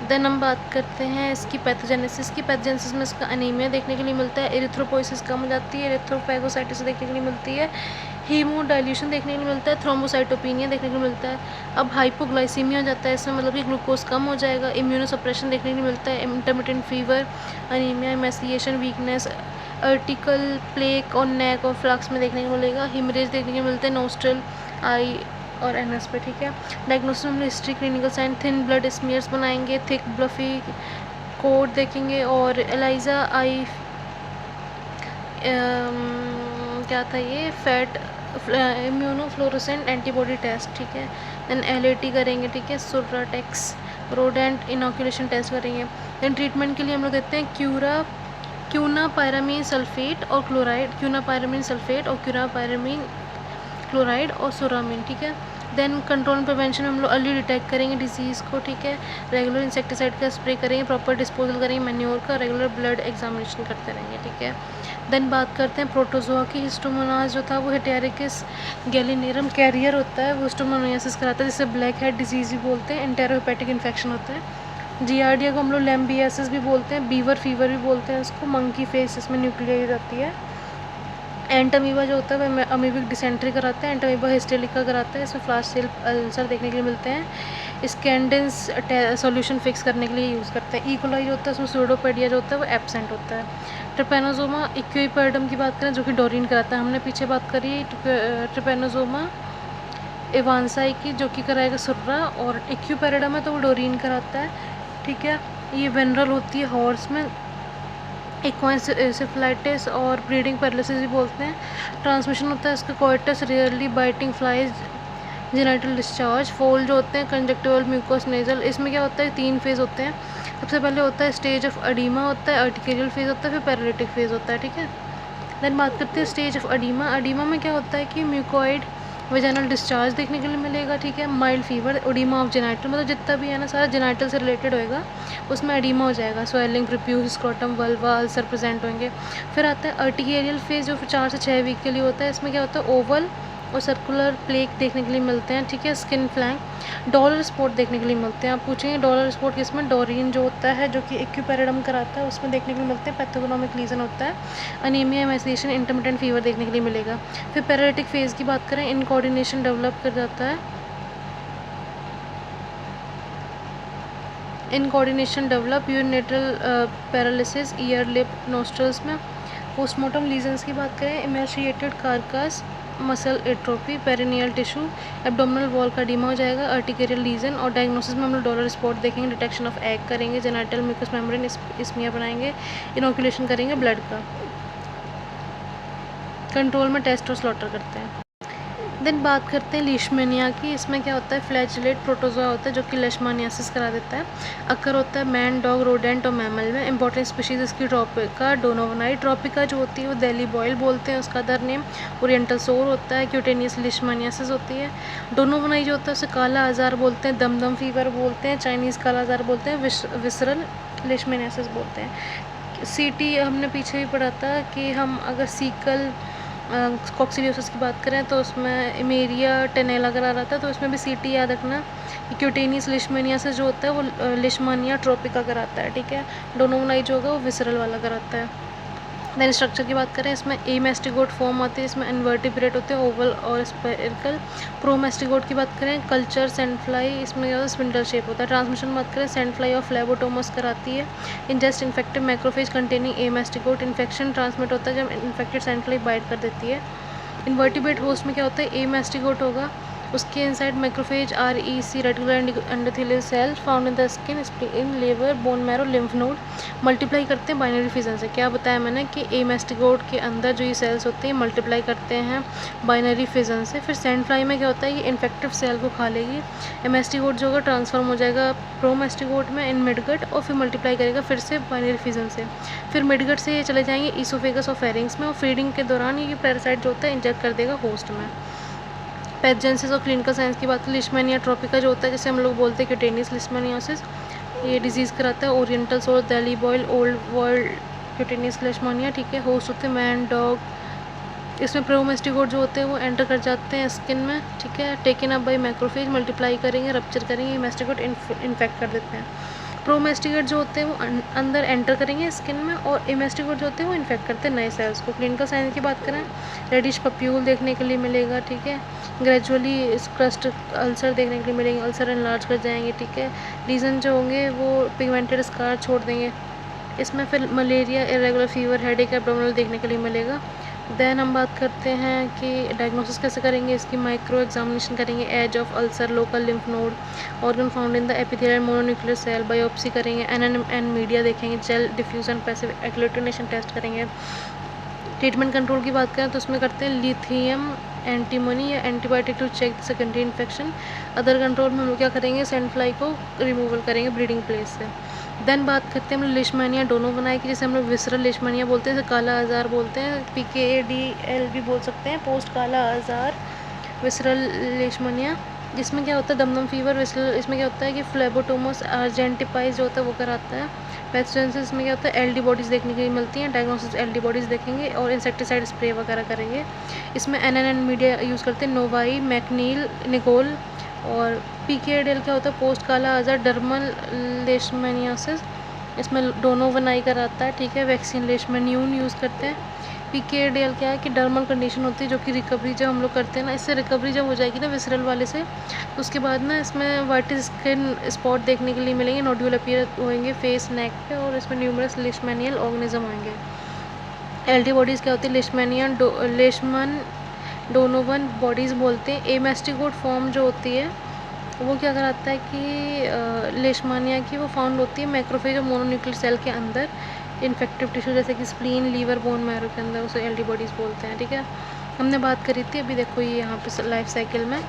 देन हम बात करते हैं इसकी पैथोजेनेसिस की। पैथोजेनेसिस में इसका अनीमिया देखने के लिए मिलता है, एरिथ्रोपोइसिस कम हो जाती है, एरिथ्रोफैगोसाइटिस देखने के लिए मिलती है, हीमोडाइल्यूशन देखने के लिए मिलता है, थ्रोम्बोसाइटोपिनिया देखने के लिए मिलता है। अब हाइपोग्लाइसीमिया हो जाता है इसमें, मतलब कि ग्लूकोज कम हो जाएगा। इम्यूनोसप्रेशन देखने के लिए मिलता है, intermittent fever, anaemia, emaciation, weakness, urticarial plaque और नेक और फ्लक्स में देखने को मिलेगा। हिमरेज देखने को मिलते हैं नोस्ट्रल, आई और एनएस पे, ठीक है। डायग्नोसिस में history, clinical sign, thin blood smears बनाएंगे, थिक ब्लफी कोड देखेंगे, और एलाइजा आई क्या था ये, फैट इम्यूनोफ्लोरोसेंट एंटीबॉडी टेस्ट, ठीक है। देन एलएटी करेंगे, ठीक है। सुराटेक्स रोडेंट इनोकुलेशन टेस्ट करेंगे। देन ट्रीटमेंट के लिए हम लोग देते हैं क्यूनापायरामीन सल्फेट और क्लोराइड, क्यूनापायरामीन सल्फेट और क्यूनापायरामीन क्लोराइड और सोरामीन, ठीक है। देन कंट्रोल एंड प्रिवेंशन में हम लोग अर्ली डिटेक्ट करेंगे डिजीज़ को, ठीक है। रेगुलर इंसेक्टिसाइड का स्प्रे करेंगे, प्रॉपर डिस्पोजल करेंगे मैन्योर का, रेगुलर ब्लड एग्जामिनेशन करते रहेंगे, ठीक है। देन बात करते हैं प्रोटोजोआ की। हिस्टोमोनास जो था वो हेटेरिकस गैलिनेरम कैरियर होता है, वो हिस्टोमोनासिस कराता है, जिसे ब्लैक हेड डिजीज़ भी बोलते हैं। एंटेरोहेपेटिक इन्फेक्शन होता है। जियार्डिया को हम लोग लैम्बियासिस भी बोलते हैं, बीवर फीवर भी बोलते हैं उसको। मंकी फेस, इसमें न्यूक्लियर रहती है। एंटामीबा जो होता है वह अमीबिक डिसेंट्री कराता है। एंटामीबा हिस्टेरिका कराता है, इसमें फ्लाश सेल अल्सर देखने के लिए मिलते हैं। स्कैंडेंस सॉल्यूशन फिक्स करने के लिए यूज़ करते हैं। इकोलाई जो होता है उसमें सूडोपेडिया जो होता है वो एब्सेंट होता है। ट्रिपेनोजोमा इक्विपर्डम की बात करें जो कि डोरिन कराता है, हमने पीछे बात करी ट्रिपेनोजोमा एवांसाई की जो कि कराएगा सुर्रा, और इक्विपेरिडम है तो वो डोरिन कराता है, ठीक है। ये वेनरल होती है हॉर्स में। इक्वाइंसेफलाइटिस और ब्रीडिंग पैरालिसिस भी बोलते हैं। ट्रांसमिशन होता है इसका coitus, rarely biting flies, genital discharge. Fold जो होते हैं कंजक्टिवल म्यूकोस नेजल। इसमें क्या होता है, 3 फेज़ होते हैं। सबसे पहले होता है स्टेज ऑफ अडीमा होता है, अर्टिकेरियल फेज़ होता है, फिर पैरालिटिक फेज़ होता है, ठीक है। देन बात करते हैं स्टेज ऑफ अडीमा। अडीमा में क्या होता है कि म्यूकोइड वेजाइनल डिस्चार्ज देखने के लिए मिलेगा, ठीक है। Mild fever, oedema of genital, मतलब जितना भी है ना सारा जेनाइटल से रिलेटेड होएगा, उसमें एडिमा हो जाएगा। Swelling, prepuce, scrotum, vulva, ulcer present होंगे। फिर आता है अर्टिकेरियल फेज जो 4 से 6 वीक के लिए होता है। इसमें क्या होता है, ओवल और सर्कुलर प्लेक देखने के लिए मिलते हैं, ठीक है। स्किन फ्लैंक, डॉलर स्पॉट देखने के लिए मिलते हैं। आप पूछेंगे डॉलर स्पॉट किसमें, डोरिन जो होता है जो कि इक्विपेरिडम कराता है उसमें देखने के लिए मिलते हैं। पैथोगनोमिक लीजन होता है। अनीमिया, एमेसिएशन, इंटरमिटेंट फीवर देखने के लिए मिलेगा। फिर पैरालिटिक फेज़ की बात करें, इनकोऑर्डिनेशन डेवलप कर जाता है। Incoordination develop, unilateral paralysis, ear, lip, nostrils में। पोस्टमार्टम लीजन्स की बात करें, emaciated carcass, muscle atrophy, perineal tissue, abdominal wall का डीमा हो जाएगा, अर्टिकेरियल लीजन। और डायग्नोसिस में हम लोग डॉलर स्पॉट देखेंगे, डिटेक्शन ऑफ एग करेंगे, जेनाइटल म्यूकस मेम्ब्रेन इस्मिया बनाएंगे, इनोकुलेशन करेंगे ब्लड का। कंट्रोल में टेस्ट और स्लॉटर करते हैं। देन बात करते हैं लीशमेनिया की। इसमें क्या होता है, फ्लैचलेट प्रोटोजोआ होता है जो कि लेशमानियासिस करा देता है। अक्कर होता है मैन, डॉग, रोडेंट और मैमल में। इंपॉर्टेंट स्पीशीज़ इसकी ट्रॉपिका, डोनोवनाई। ट्रॉपिका जो होती है वो दिल्ली बॉयल बोलते हैं उसका अदर नेम। ओरिएंटल सोर होता है। क्यूटेनियस लीशमानियासिस होती है। डोनोवनाई जो होता है उसे काला आजार बोलते हैं, दमदम फीवर बोलते हैं, चाइनीज़ काला आजार बोलते हैं, विसरल लीशमानियासिस बोलते हैं। सीटी हमने पीछे भी पढ़ा था कि हम अगर सीकल कॉक्सिडियोसिस की बात करें तो उसमें इमेरिया टेनेला करा रहा था, तो इसमें भी सीटी याद रखना। क्यूटेनियस लिशमानियासिस जो होता है वो लिशमानिया ट्रोपिका कराता है, ठीक है। डोनोवनाई जो होगा वो विसरल वाला कराता है। देन स्ट्रक्चर की बात करें, इसमें ए मेस्टिगोट फॉर्म आती है, इसमें इन्वर्टिब्रेट होते हैं, ओवल और स्पेरिकल। प्रो मेस्टिगोट की बात करें, कल्चर सैंडफ्लाई, इसमें क्या होता है, स्पिंडल शेप होता है। ट्रांसमिशन की बात करें, सैंडफ्लाई और फ्लेबोटोमस कराती है। Ingest infective macrophage containing amastigote. Infection transmit होता है जब इन्फेक्टेड सैंडफ्लाई बाइट कर देती है। इन्वर्टिब्रेट होस्ट में क्या होता है, ए मेस्टिगोट होगा, उसके inside macrophage REC reticular endothelial cell found in the skin, spleen, liver, bone marrow, lymph node. Multiply करते हैं बाइनरी फिजन से। क्या बताया मैंने कि ए मेस्टिगोट के अंदर जो ये सेल्स होते हैं मल्टीप्लाई करते हैं बाइनरी फिजन से। फिर सैंडफ्लाई में क्या होता है, ये इन्फेक्टिव सेल को खा लेगी। एमेस्टिगोट जो होगा ट्रांसफॉर्म हो जाएगा प्रोमेस्टिगोट में इन मिडगट, और फिर मल्टीप्लाई करेगा फिर से बाइनरी फिजन से। फिर मिडगट से ये चले जाएंगे ईसोफेगस और फेरिंग्स में, और फीडिंग के दौरान ये पैरासाइट जो होता है इंजेक्ट कर देगा होस्ट में। पैथोजेनेसिस और क्लिनिकल साइंस की बात, लिशमानिया ट्रोपिका जो होता है जिसे हम लोग बोलते हैं क्यूटेनियस लिशमानियासिस, ये डिजीज़ कराता है। Oriental sore, Delhi boil, old world cutaneous leishmania, ठीक है। होस्ट होते हैं मैन, डॉग। इसमें प्रोमेस्टिगोट जो होते हैं वो एंटर कर जाते हैं स्किन में, ठीक है। Taken up by macrophage, multiply करेंगे, रप्चर करेंगे, मेस्टिगोट इन्फेक्ट कर देते हैं। प्रोमेस्टिगेट जो होते हैं वो अंदर एंटर करेंगे स्किन में, और इमेस्टिगेट जो होते हैं वो इन्फेक्ट करते हैं नए सेल्स को। क्लिनिकल साइंस की बात करें, रेडिश पप्यूल देखने के लिए मिलेगा, ठीक है। ग्रेजुअली क्रस्ट अल्सर देखने के लिए मिलेंगे, अल्सर एनलार्ज कर जाएंगे, ठीक है। रीज़न जो होंगे वो पिगमेंटेड स्कार छोड़ देंगे, इसमें फिर malaria, irregular fever, headache, abdominal देखने के लिए मिलेगा। देन हम बात करते हैं कि डायग्नोसिस कैसे करेंगे, इसकी माइक्रो एग्जामिनेशन करेंगे, edge of ulcer, local lymph node, organ found in the epithelial mononuclear cell, biopsy करेंगे, एन मीडिया देखेंगे, gel diffusion, passive agglutination test करेंगे। ट्रीटमेंट कंट्रोल की बात करें तो उसमें करते हैं लिथियम एंटीमनी या antibiotic to check secondary infection. Other control में हम लोग क्या करेंगे, सैंड फ्लाई को रिमूवल करेंगे ब्रीडिंग प्लेस से। देन बात करते हैं हम लोग लिशमैनिया डोनो बनाए की, जैसे हम लोग विसरल लिशमैनिया बोलते हैं, जैसे काला आजार बोलते हैं, PKADL भी बोल सकते हैं, पोस्ट काला आजार, विसरल लिशमैनिया। जिसमें क्या होता है दमदम फीवर, विसरल इसमें क्या होता है कि फ्लेबोटोमस आर्जेंटिपाइज जो होता है वो कराता है। पेस्टिसेंस में क्या होता है LD बॉडीज़ देखने के लिए मिलती हैं, डायग्नोसिस LD बॉडीज़ देखेंगे और इंसेक्टिसाइड स्प्रे वगैरह करेंगे। इसमें NNN मीडिया यूज़ करते हैं, नोवाई, मैकनील, निकोल। और PKADL क्या होता है, पोस्ट काला आजार, डर्मल लेशमैनियासिस, इसमें दोनों बनाई कराता है, ठीक है। वैक्सीन लेशमैनियून यूज़ करते हैं। PKADL क्या है कि डर्मल कंडीशन होती है जो कि रिकवरी जब हम लोग करते हैं ना, इससे रिकवरी जब हो जाएगी ना विसरल वाले से, तो उसके बाद ना इसमें वाइट स्किन स्पॉट देखने के लिए मिलेंगे, नोड्यूल अपीयर होंगे फेस, नेक पे, और इसमें न्यूमरस लिशमैनियल ऑर्गेनिज्म होंगे। LD बॉडीज़ क्या होती है, लेशमन डोनोवन बॉडीज़ बोलते हैं। एमेस्टिकोट फॉर्म जो होती है वो क्या कराता है कि लेशमानिया की वो फाउंड होती है मैक्रोफेज और मोनोन्यूक्लियर सेल के अंदर, इन्फेक्टिव टिश्यू जैसे कि स्प्लीन, लीवर, बोन मैरो के अंदर, उसे LD बॉडीज़ बोलते हैं, ठीक है। हमने बात करी थी अभी, देखो ये यहाँ पे लाइफ साइकिल में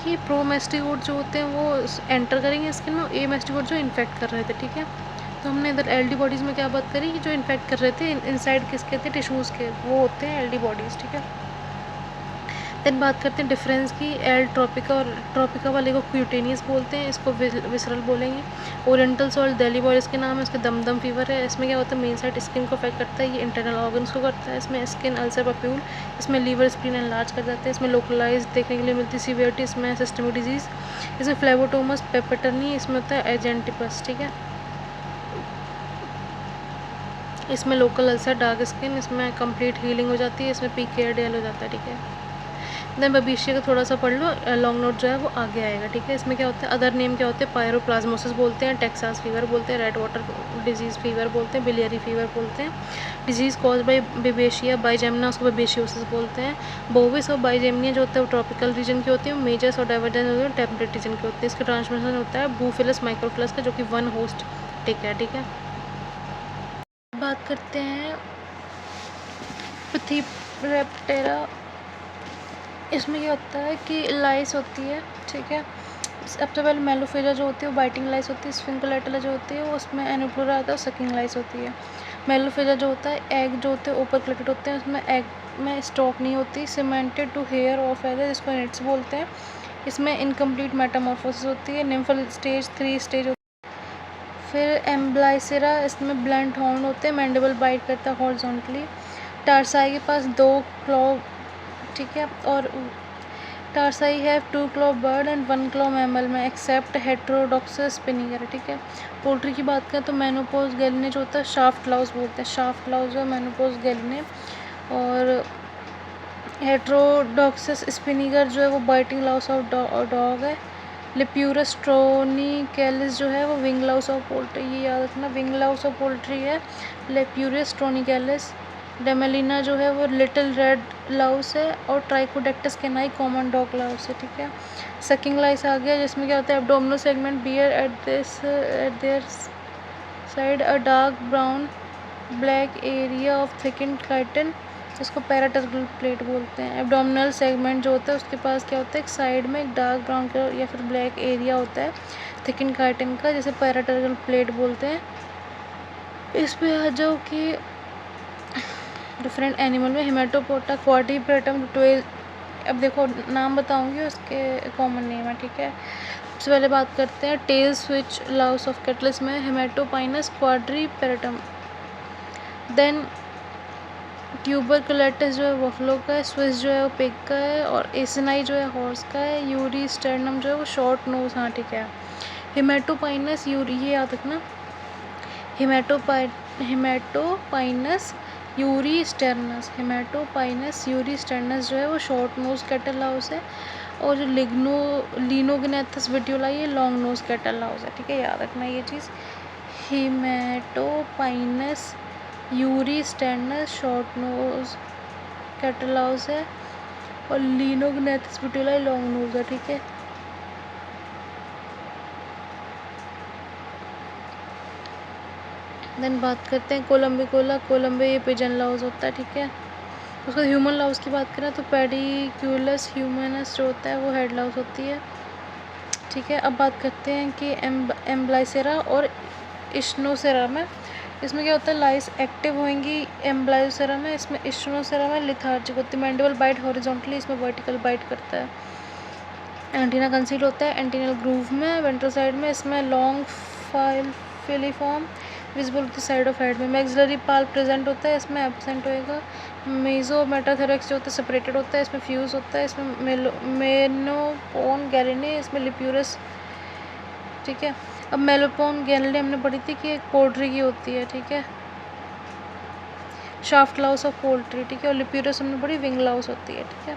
कि प्रोमेस्टिकोट जो होते हैं वो एंटर करेंगे स्किन में, एमेस्टिकोट जो इन्फेक्ट कर रहे थे, ठीक है। तो हमने इधर LD बॉडीज़ में क्या बात करी कि जो इन्फेक्ट कर रहे थे इनसाइड किसके थे, टिश्यूज़ के, वो होते हैं LD बॉडीज़, ठीक है। देन बात करते हैं डिफरेंस की, एल ट्रॉपिका और ट्रॉपिका वाले को क्यूटेनियस बोलते हैं, इसको विसरल बोलेंगे। ओरिएंटल सॉल्ट दिल्ली बॉयज़ के नाम है, इसके दमदम फीवर है। इसमें क्या होता है, मेन साइड स्किन को अफेक्ट करता है, ये इंटरनल ऑर्गन्स को करता है। इसमें स्किन अल्सर, पप्यूल, इसमें लीवर, स्प्लीन एनलार्ज कर जाते हैं। इसमें लोकलाइज देखने के लिए मिलती है सीवियरिटी, इसमें सिस्टमिक डिजीज़। इसमें फ्लेबोटोमस पेपेटर्नी, इसमें होता है एजेंटिपस, ठीक है। इसमें लोकल अल्सर, डार्क स्किन, इसमें कंप्लीट हीलिंग हो जाती है, इसमें PKADL हो जाता है, ठीक है। देन बबीशिया का थोड़ा सा पढ़ लो, लॉन्ग नोट जो है वो आगे आएगा, ठीक है। इसमें क्या होता है, अदर नेम क्या होते हैं, पायरोप्लाज्मोसिस बोलते हैं, टेक्सास फीवर बोलते हैं, रेड वाटर डिजीज़ फीवर बोलते हैं, बिलियरी फीवर बोलते हैं। डिजीज़ कॉज बाई बेबेशिया बाइजेमिना, उसको बेबेशियोसिस बोलते हैं। बोविस और बाइजेमिनिया जो होता है वो ट्रॉपिकल रीजन के होते हैं, मेजर्स और डाइवर्जेंस होते हैं टेम्परेट रीजन के होते हैं। इसका ट्रांसमिशन होता है बूफिलस माइक्रोफिलस का, जो कि वन होस्ट टिक है, ठीक है। बात करते हैं पिथिरेप्टेरा, इसमें क्या होता है कि लाइस होती है, ठीक है। सबसे पहले मेलोफेजा जो होती है वो बाइटिंग लाइस होती है, स्फिंकुलेटला जो होती है वो उसमें एनोप्लोरा आता है, सकिंग लाइस होती है। मेलोफेजा जो होता है, एग जो होते हैं ऊपर क्लेटेड होते हैं, उसमें एग में स्टॉक नहीं होती, सीमेंटेड टू हेयर और फेदर, जिसको निट्स बोलते हैं। इसमें इनकम्प्लीट मेटामॉर्फोसिस होती है, निम्फल स्टेज 3 स्टेज होती है। फिर एम्ब्लाइसेरा, इसमें ब्लंट हॉर्न होते हैं, मैंडिबल बाइट करता है हॉरिजॉन्टली। टारसाई के पास 2 क्लॉ, ठीक है। और टारसाई है 2 claw bird and 1 claw mammal में, एक्सेप्ट हेट्रोडॉक्सस स्पिनिगर, ठीक है। पोल्ट्री की बात करें तो मेनोपोज गैलिने जो होता है शाफ्ट लाउस बोलते हैं, शाफ्ट लाउस है मेनोपोज गैलिने। और हेट्रोडॉक्सस स्पिनिगर जो है वो बाइटिंग लाउस ऑफ डॉग है। लिप्यूरस ट्रोनिकैलिस जो है वो विंग लाउस ऑफ पोल्ट्री, ये याद रखना, विंग लाउस ऑफ पोल्ट्री है लिप्यूरस ट्रोनिकैलिस। डेमेलिना जो है वो लिटिल रेड लाउस है। और ट्राइकोडेक्टस कैनाई कॉमन डॉग लाउस है, ठीक है। सकिंग लाइस आ गया, जिसमें क्या होता है, abdominal segment bear at their side a dark brown black area of thicken chitin, जिसको पैराटर्गल प्लेट बोलते हैं। एब्डोमिनल सेगमेंट जो होता है उसके पास क्या होता है, एक साइड में एक डार्क ब्राउन कलर या फिर ब्लैक एरिया होता है थिकन काइटिन का, जिसे पैराटर्गल प्लेट बोलते हैं। इस पे आ जाओ कि डिफरेंट एनिमल में हेमेटोपोटा क्वाड्रिप्रेटम 12, अब देखो नाम बताऊंगी उसके कॉमन नेम है, ठीक है। सबसे पहले बात करते हैं टेल स्विच लाउस ऑफ कैटलिस में हेमेटोपाइनस क्वाड्रिप्रेटम। देन ट्यूबरकुलेटिस जो है बफलो का है, स्विस जो है वो पिग का है, और एसिनाई जो है हॉर्स का है। यूरी स्टर्नम जो है वो शॉर्ट नोज, हाँ ठीक है। हेमेटोपाइनस यूरी, ये याद रखना, हेमेटोपाइनस यूरी स्टर्नस, हेमेटोपाइनस यूरी स्टर्नस जो है वो शॉर्ट नोज कैटल हाउस है। और जो लिनोग्नेथस विटियोला ये लॉन्ग नोज कैटल हाउस है, ठीक है, याद रखना ये चीज़। हेमेटोपाइनस यूरिस्टेनस शॉर्ट नोज कैटलाउस है और लिनोग्नेथस ब्यूटेलाई लॉन्ग नोज है। ठीक है, देन बात करते हैं कोलम्बिकोला। कोलम्बे ये पिजन लाउस होता है। ठीक है, उसका ह्यूमन लाउस की बात करें तो पेडिक्यूलस ह्यूमनस जो होता है वो हेड लाउस होती है। ठीक है, अब बात करते हैं कि एम्ब्लाइसेरा और इश्नोसेरा में इसमें क्या होता है, लाइस एक्टिव होंगी एम्ब्लाइसेरा में, इसमें इश्नोसेरा में लिथार्जिक होती है। मैंडिबल बाइट हॉरिजॉन्टली, इसमें वर्टिकल बाइट करता है। एंटीना कंसील होता है एंटीनल ग्रूव में, वेंट्रल साइड में, इसमें लॉन्ग फिलिफॉर्म विजिबल की साइड ऑफ हेड में। मैक्सिलरी पाल्प प्रेजेंट होता है, इसमें एब्सेंट होएगा। मेजो मेटाथोरेक्स जो होता है सेपरेटेड होता है, इसमें फ्यूज होता है। इसमें मेनोपोन गैलिनी, इसमें लिप्यूरस। ठीक है, अब मेलोपोन गैलिनी हमने पढ़ी थी कि एक पोल्ट्री की होती है। ठीक है, शाफ्ट लाउस ऑफ पोल्ट्री। ठीक है, और लिप्यूरस हमने पढ़ी विंग लाउस होती है। ठीक है,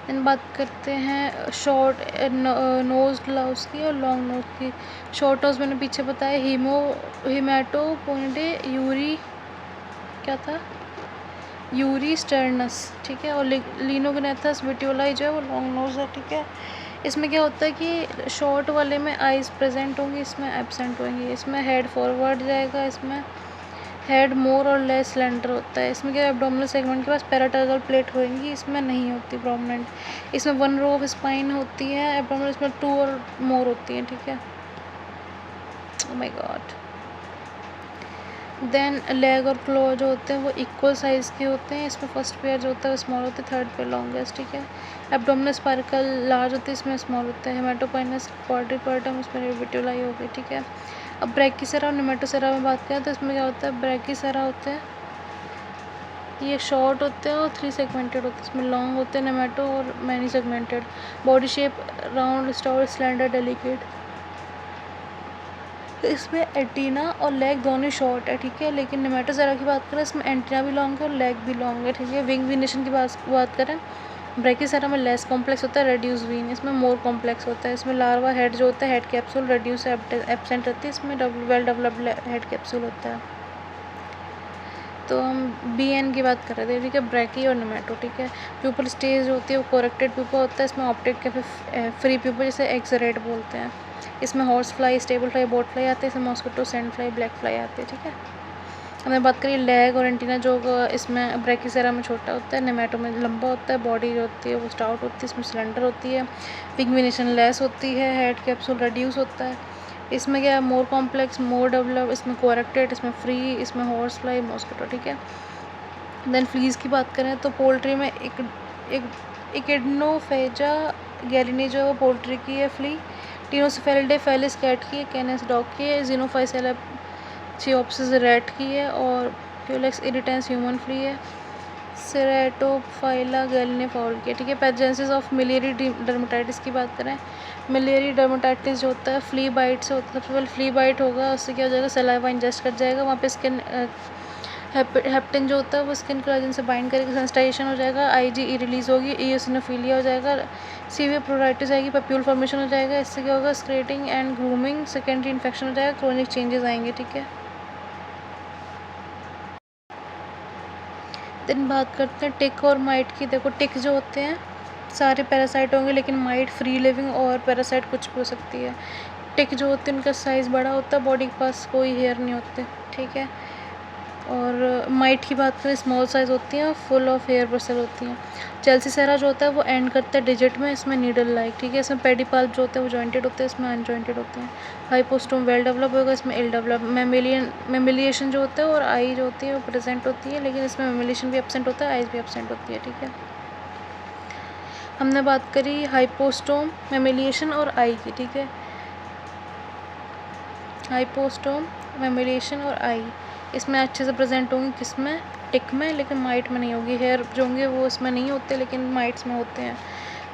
देन बात करते हैं शॉर्ट नोज लाउस की और लॉन्ग नोज की। शॉर्ट नोज मैंने पीछे बताया हिमेटोपोनिडे यूरी क्या था, यूरी स्टर्नस। ठीक है, और लिनोग्नेथस विटियोलाई जो है वो लॉन्ग नोज है। ठीक है, इसमें क्या होता है कि शॉर्ट वाले में आइज प्रेजेंट होंगी, इसमें एब्सेंट होंगी। इसमें हेड फॉरवर्ड जाएगा, इसमें हेड मोर और लेस स्लेंडर होता है। इसमें क्या एब्डोमिनल सेगमेंट के पास पैराटर्गल प्लेट होएंगी, इसमें नहीं होती प्रोमिनेंट। इसमें 1 रो ऑफ स्पाइन होती है एब्डोमिनल, इसमें 2 और मोर होती हैं। ठीक है, oh my god. Then leg और क्लो जो होते हैं वो इक्वल साइज़ के होते हैं। इसमें फर्स्ट पेयर जो होता है वो स्मॉल होता है, थर्ड पेयर लॉन्गेस्ट। ठीक है, एब्डोमिनल स्पार्कल लार्ज होती है, इसमें स्मॉल होता है। हेमेटोपाइनस क्वाड्रिपर्टम, इसमें विटियोलाई हो गई। ठीक है, अब ब्रैकिसेरा और नेमेटोसेरा में बात करें तो इसमें क्या होता है, ब्रैकिसेरा होते हैं ये शॉर्ट होते हैं और 3 सेगमेंटेड होते हैं। इसमें लॉन्ग होते हैं नेमेटो और many segmented. Body shape round stall slender delicate. इसमें एंटीना और लेग दोनों शॉर्ट है। ठीक है, लेकिन नेमेटोसेरा की बात करें इसमें एंटीना भी लॉन्ग है और लेग भी लॉन्ग है। ठीक है, विंग वेनेशन की बात करें ब्रैकिसेरा में लेस कॉम्प्लेक्स होता है, रेड्यूस वीन। इसमें मोर कॉम्प्लेक्स होता है। इसमें लार्वा हेड जो होता है हेड कैप्सूल रेड्यूस एब्सेंट रहती है, इसमें वेल डेवलप्ड हेड कैप्सूल होता है। तो हम BN की बात कर रहे थे। ठीक है, ब्रैकी और नेमेटो। ठीक है, प्यूपल स्टेज होती है वो कोरेक्टेड प्यूपा होता है। इसमें ऑप्टिक के फिर फ्री प्यूपा जिसे एक्सरेट बोलते हैं। इसमें horse fly, stable fly, boat fly आते हैं। इसमें mosquito, sand fly, black fly आते हैं। ठीक है, हमने बात करी लेग और एंटीना जो इसमें ब्रैकिसेरा में छोटा होता है, नेमेटो में लंबा होता है। बॉडी जो होती है वो स्टाउट होती है, इसमें सिलेंडर होती है। विंग वेनेशन लेस होती है, हेड कैप्सूल रेड्यूस होता है। इसमें क्या है, मोर कॉम्प्लेक्स, मोर डेवलप, इसमें कोरेक्टेड, इसमें फ्री, इसमें हॉर्स फ्लाई, मॉस्किटो। ठीक है, देन फ्लीज की बात करें तो पोल्ट्री में इकिडनोफेजा गैलिनी जो है वो पोल्ट्री की है फ्ली। टीनोसिफेलिडे फेलिस कैट की है। कैनस डॉग की है। जिनोफाइसेला चियोप्सिस रेट की है और क्यूलेक्स इरिटेंस ह्यूमन फ्ली है। सेरेटोफाइला गैलिनी फाउल की है। ठीक है, पैथोजेनेसिस ऑफ मिलियरी डर्मेटाइटिस की बात करें, मिलियरी डर्मेटाइटिस जो होता है फ्ली बाइट से होता है। सबसे पहले फ्ली बाइट होगा, उससे क्या हो जाएगा, सलाइवा इंजेस्ट कर जाएगा, वहाँ पे स्किन हेप्टिन जो होता है वो स्किन कोलेजन से बाइंड करेगा, सेंसिटाइजेशन हो जाएगा, IgE रिलीज होगी, इओसिनोफिलिया हो जाएगा, सीवियर प्रोराइटिस आएगी, पप्यूल फॉर्मेशन हो जाएगा। इससे क्या होगा, स्क्रेटिंग एंड ग्रूमिंग, सेकेंडरी इन्फेक्शन हो जाएगा, क्रोनिक चेंजेस आएंगे। ठीक है, दिन बात करते हैं टिक और माइट की। देखो टिक जो होते हैं सारे पैरासाइट होंगे, लेकिन माइट फ्री लिविंग और पैरासाइट कुछ भी हो सकती है। टिक जो होते हैं उनका साइज़ बड़ा होता है, बॉडी के पास कोई हेयर नहीं होते। ठीक है, और माइट की बात करें स्मॉल साइज़ होती हैं और फुल ऑफ हेयर ब्रिसल होती हैं। चेल्सीसेरा जो होता है वो एंड करता है डिजिट में, इसमें नीडल लाइक। ठीक है, इसमें पेडिपाल्प जो होते हैं वो जॉइंटेड होते हैं, इसमें अनजॉइंटेड होते हैं। हाइपोस्टोम वेल डेवलप होगा, इसमें इल डेवलप। मेमिलिएशन जो होता है और आई जो होती है वो प्रेजेंट होती है, लेकिन इसमें मेमिलिएशन भी एब्सेंट होता है, आइज भी एब्सेंट होती है। ठीक है, हमने बात करी हाइपोस्टोम, मेमिलिएशन और आई की। ठीक है, हाइपोस्टोम, मेमिलिएशन और आई इसमें अच्छे से प्रेजेंट होंगी, किसमें, टिक में, लेकिन माइट में नहीं होगी। हेयर जो होंगे वो इसमें नहीं होते, लेकिन माइट्स में होते हैं।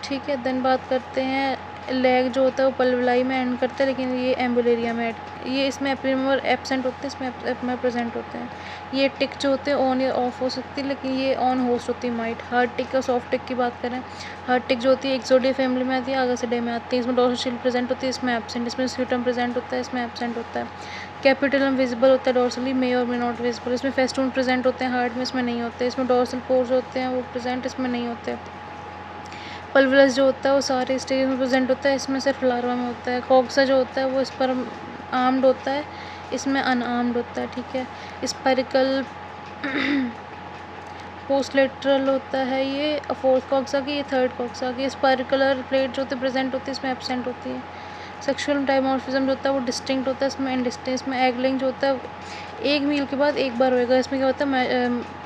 ठीक है, देन बात करते हैं लेग जो होता है वो पल्वलाई में एंड करता है, लेकिन ये एम्बुलेरिया में ये इसमें एप्रीमोर एब्सेंट होते हैं, इसमें एप्रीमोर प्रेजेंट होते हैं। ये टिक जो होते हैं ऑन या ऑफ हो सकती है, लेकिन ये ऑन होस्ट होती है माइट। हार्ड टिक और सॉफ्ट टिक की बात करें, हार्ड टिक जो होती है एक्सोडिया फैमिली में आती है, आगासिडे में आती है। इसमें डोर्सल शील्ड प्रेजेंट होती है, इसमें एब्सेंट। इसमें स्यूटम प्रेजेंट होता है, इसमें एब्सेंट होता है। कैपिटलम विजिबल होता है डोर्सली, मे और मे नॉट विजिबल। इसमें फेस्टून प्रेजेंट होते हैं हार्ड में, इसमें नहीं होते। इसमें डोर्सल पोर्स होते हैं वो प्रेजेंट, इसमें नहीं होते। पल्वलस जो होता है वो सारे स्टेज में प्रेजेंट होता है, इसमें सिर्फ लार्वा में होता है। कॉक्सा जो होता है वो इस पर आर्म्ड होता है, इसमें अनआर्म्ड होता है, ठीक है। स्पाइरिकल पोस्टलेटरल होता है ये फोर्थ कॉक्सा की, ये थर्ड कॉक्सा की। स्पाइरिकुलर प्लेट जो होती है प्रेजेंट होती है, इसमें एब्सेंट होती है। सेक्सुअल डायमॉर्फिज्म जो होता है वो डिस्टिंक्ट होता है, इसमें इंडिस्टिंक्ट। इसमें एग लेइंग जो होता है एक मील के बाद एक बार होएगा, इसमें क्या होता है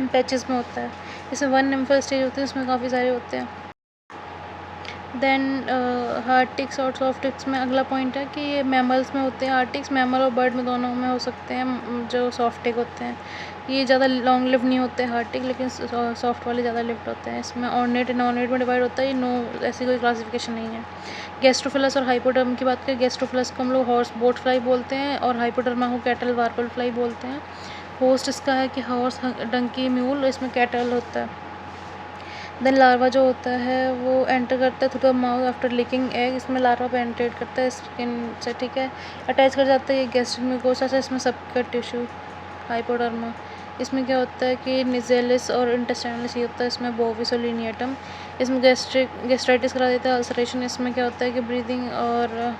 पैचेस में होता है। इसमें वन निम्फल स्टेज होते हैं, इसमें काफ़ी सारे होते हैं। देन हार्ड टिक्स और सॉफ्ट टिक्स में अगला पॉइंट है कि ये मैमल्स में होते हैं। हार्ड टिक्स मैमल और बर्ड में दोनों में हो सकते हैं। जो सॉफ्ट टिक होते हैं ये ज़्यादा लॉन्ग लिव नहीं होते हार्ड टिक, लेकिन सॉफ्ट वाले ज़्यादा लिव्ड होते हैं। इसमें ऑर्नेट एंड नॉर्नेट में डिवाइड होता है, ये नो ऐसी कोई क्लासिफिकेशन नहीं है। गैस्ट्रोफिलस और हाइपोडर्म की बात करें, गैस्ट्रोफिलस को हम लोग हॉर्स बोट फ्लाई बोलते हैं और हाइपोडर्मा को कैटल वार्पल फ्लाई बोलते हैं। होस्ट इसका है कि हॉर्स, डंकी, म्यूल, इसमें कैटल होता है। देन लार्वा जो होता है वो एंटर करता है through the mouth after licking egg, इसमें लार्वा पेनिट्रेट करता है स्किन से, ठीक है। अटैच कर जाता है ये गैस्ट्रिक म्यूकोसा से, इसमें सबका टिश्यू हाइपोडर्मा। इसमें क्या होता है कि निजेलिस और इंटेस्टाइनलिस ये होता है, इसमें बोविस और लिनिएटम। इसमें गैस्ट्राइटिस करा देता है, अल्सरेशन। इसमें क्या होता है कि ब्रीदिंग और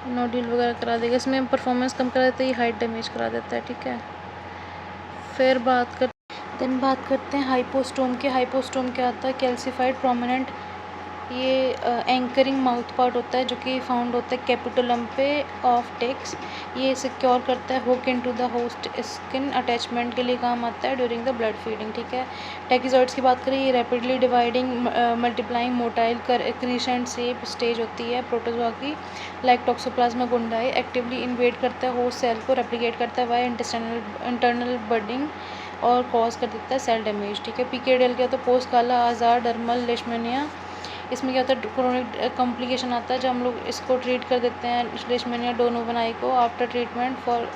नोड्यूल वगैरह करा देगा। इसमें परफॉर्मेंस कम करा देता है, ये हाइट डैमेज करा देता है, ठीक है। फिर बात करते हैं हाइपोस्टोम के। हाइपोस्टोम क्या आता है, कैल्सिफाइड प्रोमिनेंट ये एंकरिंग माउथ पार्ट होता है जो कि फाउंड होता है कैपिटुलम पे ऑफ टिक्स। ये सिक्योर करता है hook into the host skin, attachment के लिए काम आता है ड्यूरिंग द ब्लड फीडिंग, ठीक है। टैकिज़ॉइड्स की बात करें, ये rapidly dividing multiplying motile crescent shape stage होती है प्रोटोजोआ की, लाइक टॉक्सोप्लाज्मा गुंडाई। एक्टिवली इन्वेड करता है होस्ट सेल को, रेप्लिकेट करता है वाया इंटरनल बडिंग और कॉज कर देता है सेल डैमेज, ठीक है। पीकेडियल क्या होता है, पोस्ट काला आजार, डर्मल लेशमेनिया। इसमें क्या होता है, क्रोनिक कॉम्प्लिकेशन आता है जब हम लोग इसको ट्रीट कर देते हैं लेशमेनिया डोनोवनाई को after treatment for